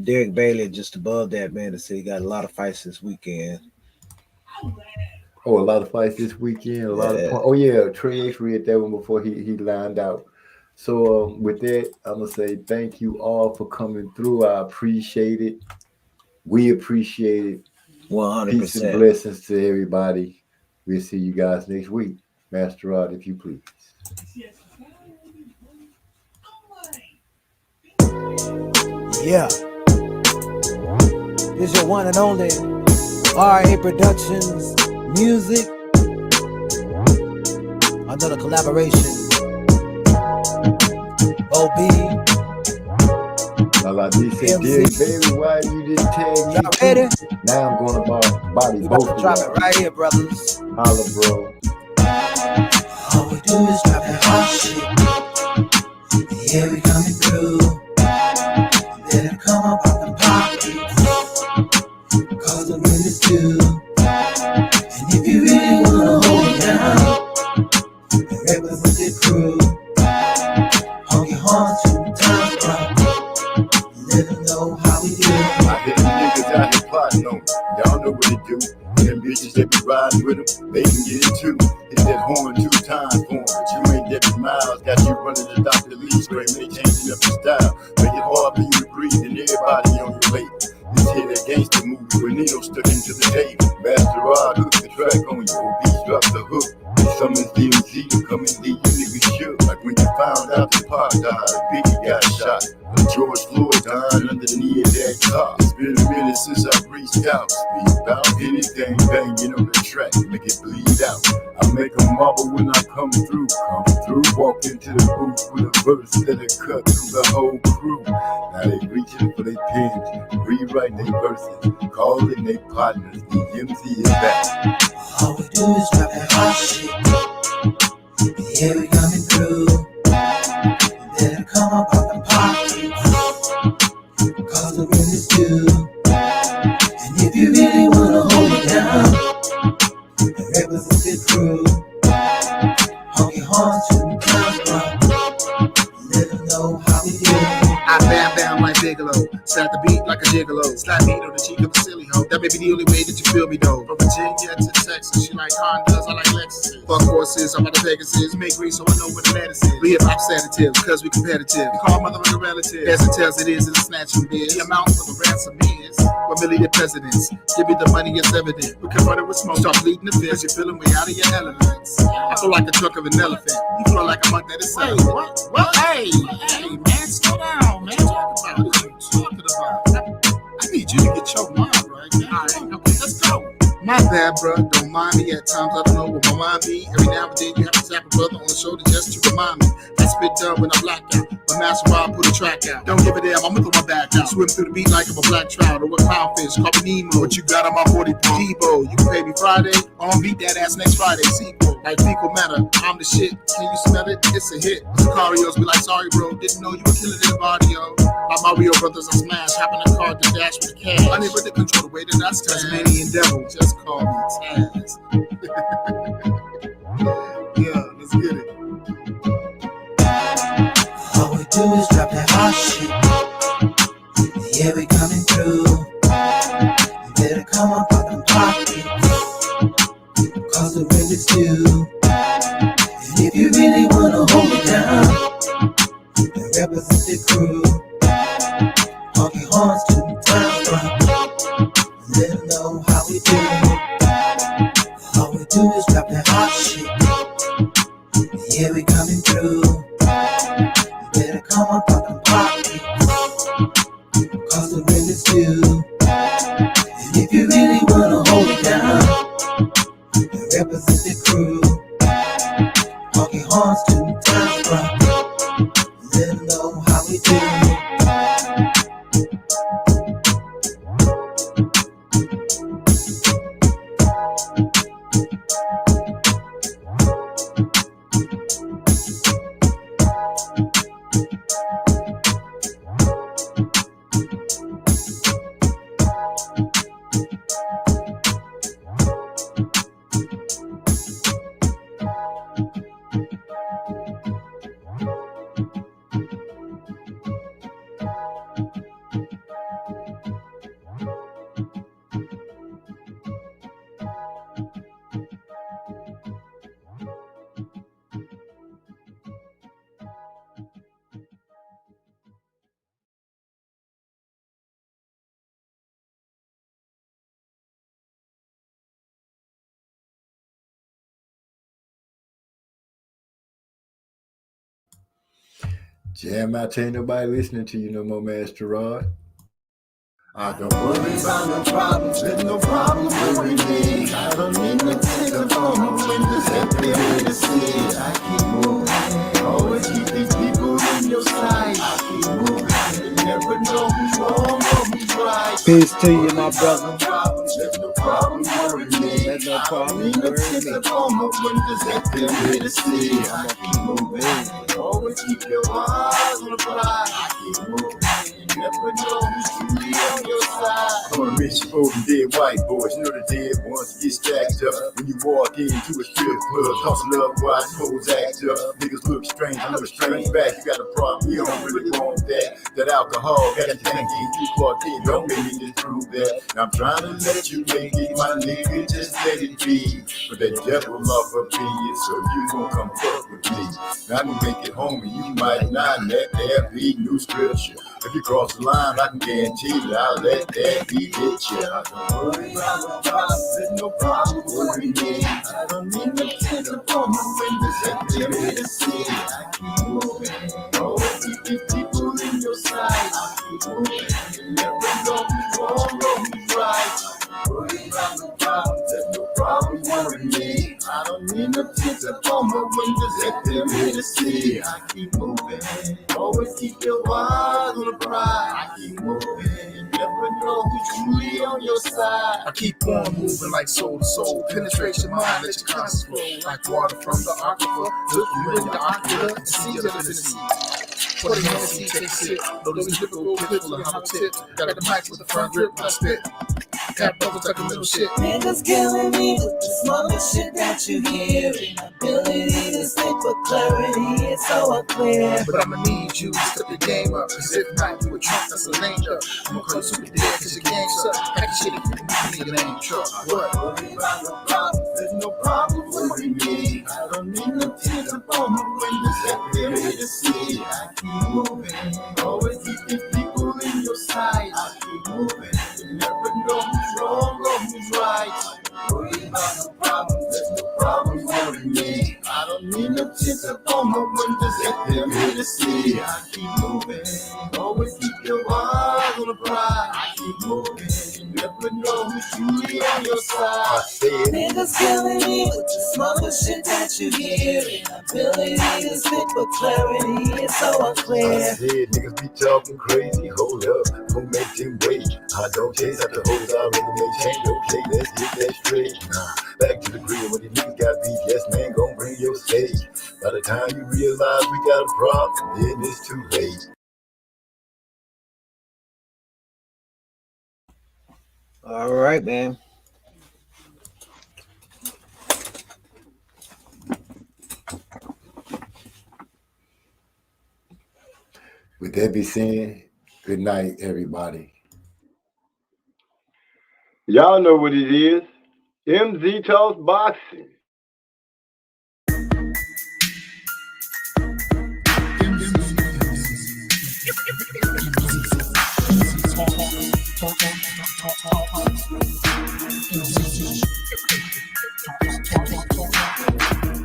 Derek Bailey just above that, man, to say he got a lot of fights this weekend. Oh, a lot of fights this weekend. A lot of points. Oh, yeah, Trey X read that one before he lined out. So with that, I'm going to say thank you all for coming through. I appreciate it. We appreciate it. 100%. Peace and blessings to everybody. We'll see you guys next week. Master Rod, if you please. Yeah. This your one and only RA Productions music. Another collaboration. OB. Like D said, Derek Bailey, why you didn't tag me? Y'all ready? Now I'm going to body both of drop y'all. it right here, brothers. Holla, bro. All we do is drop that hot shit. Yeah, we coming through. Let it come up out the pockets, cause the wind is due. And if you really wanna hold it down, then rebel with the crew. Honk your horns to the times drop. Let them know how we do. I hear them niggas out here plotting on me. Y'all know what it do. Them bitches that be riding with them, they can get it too. Hit that horn 2 times for 'em, but you ain't Debbie Miles. Got you running the Dr. Lee screaming, they changing up your style. Make it hard for you to breathe and everybody on your plate. This here that gangster movie with needles stuck into the table. Master Rod hook the track on you, OB drop the hook. Summons DMZ to come and leave you niggas shook. Like when you found out the Pac died, Biggie got shot. George Floyd died under the knee of that car. It's been a minute since I reached out. Speak about anything banging on the track, make it bleed out. I make a marble when I come through. Walk into the booth with a verse that'll cut through the whole crew. Now they reaching for their pens, rewrite their verses, calling their partners. DMZ is back. All we do is drop that hot shit. Yeah, we coming through. Let it come up out the pockets, cause the wind is due. And if you really wanna hold it down, then rebel with the crew. Honk your horns to the times drop. Let them know how we do. I bam like Bigelow, slap the beat like a gigolo, slap beat on the cheek of a silly hoe. That may be the only way that you feel me though. From Virginia to Texas, she like Hondas, I like Lexuses. Fuck horses, I'm about to Pegasus, make green so I know what the medicine is. We hip hop sedatives, cause we competitive. Call motherfucker relative, as it tells it is a snatch from biz. The amount for the ransom is 1 million presidents. Give me the money, it's evident. We can run it with smoke, start bleeding the fish. You're feeling way out of your elements. I feel like the trunk of an elephant. You feel like a monk that is silent. What? Hey, man, slow down, man. What are you talking about? I need you to get your mind right. Alright, okay, let's go. My bad, bro. Don't mind me. At times I don't know what my mind be. Every now and then you have to tap a brother on the shoulder just to remind me. I spit dumb when I black out. But Master Rob put a track out. Don't give a damn, I'ma throw my back out. Swim through the beat like I'm a black trout or a clownfish. Call me Nemo. What you got on my 40 Debo? You can pay me Friday. I'ma beat that ass next Friday. Sequel. Like fecal matter. I'm the shit. Can you smell it? It's a hit. Sicarios be like, sorry, bro. Didn't know you were killing in the body, yo. Like my real brothers, I smash. Hop in the car to dash with the cash. Unable to control the way that I stand. Tasmanian devil. Just call me Taz. Yeah, let's get it. All we do is drop that hot shit. Yeah, we coming through. You better come represent the crew. Honky horns to the town front. Let them know how we do. All we do is drop that hot shit. Yeah, we coming through. You better come on, fucking party. Cause the rent is due. And if you really wanna hold it down, and represent the crew. Honky horns to the town front. Let them know how we do. Jam out to ain't nobody listening to you no more, Master Rod. I don't worry about no problems, there's no problem worry me. I don't need no ticket on the windows empty to see. I keep moving, always keep these people in your sight. I keep moving, you never know who's wrong or who's right. Peace to you, my brother. There's no problem worry me. There's no problem need no worry me. ticket on the windows empty to see. I keep moving, always keep your eyes on the prize. I keep moving, you never know who's truly on your side. I'm a rich old and dead white boys. You know the dead ones get stacked up when you walk into a strip club. Toss love, watch hoes act up. Niggas look strange, I know a strange back. You got a problem, you don't really want that. That alcohol got you thinking you clocked in. Don't make me just prove that. I'm trying to let you make it, my nigga, just let it be. But that devil off up in you, so you gon' come fuck with me. Now I can make it home and you might not. Let there be new scripture. If you cross the line, I can guarantee you I'll let that be hit you. I don't worry about no problems, there's no problem worry me. I don't need no ticket on the windows empty to see. I keep moving, always keep these people in your sight. I keep moving, you never know who's wrong or who's right. Worry about no problems, there's no problem worry me. I don't need no ticket on the windows empty to see. I keep moving, always keep your eyes on the prize. I keep moving, you never know who's truly on your side. I keep on moving like soul to soul. Penetrate your mind, let your conscience flow. Like water from the aquifer. Look you in the ocular and see the divinity. Pour the Hennessy, take a sip. Load those lyrical clips full of hollow tip. Got the mic with the front grip when I spit. Got bubbles like a little shit. Niggas killing me with the smallest shit that you hear. Ability to speak with clarity, it's so unclear. But I'ma need you to step your game up. Cause if not, you a trunk that's a lame up. I'ma call you super dead cause your game suck. Pack your shit and keep it moving, your name truck. What? Worry about no problems, there's no problem worry me. I don't need no tears upon the windows empty to see. I keep moving, always keep these people in your sight. I keep moving, you never know who's wrong or who's right. Worry about no problems, there's no problem worry me. I don't need no tears upon the windows empty to see. I keep moving, always keep your eyes on the prize. I keep moving, you never know who's truly on your side. I said, Niggas killing me with the smallest shit that you hear. Ability to speak with clarity, it's so I unclear. said, niggas be talking crazy. Hold up, don't make them wait. I don't chase after hoes, I really maintain. Okay, let's get that straight. Nah, back to the grill when these niggas got beef. Yes, man, gon' bring your stage. By the time you realize we got a problem, then it's too late. All right, man. With that be said, good night, everybody. Y'all know what it is. MZ Talks Boxing. You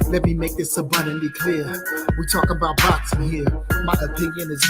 Let me make this abundantly clear. We talk about boxing here. My opinion is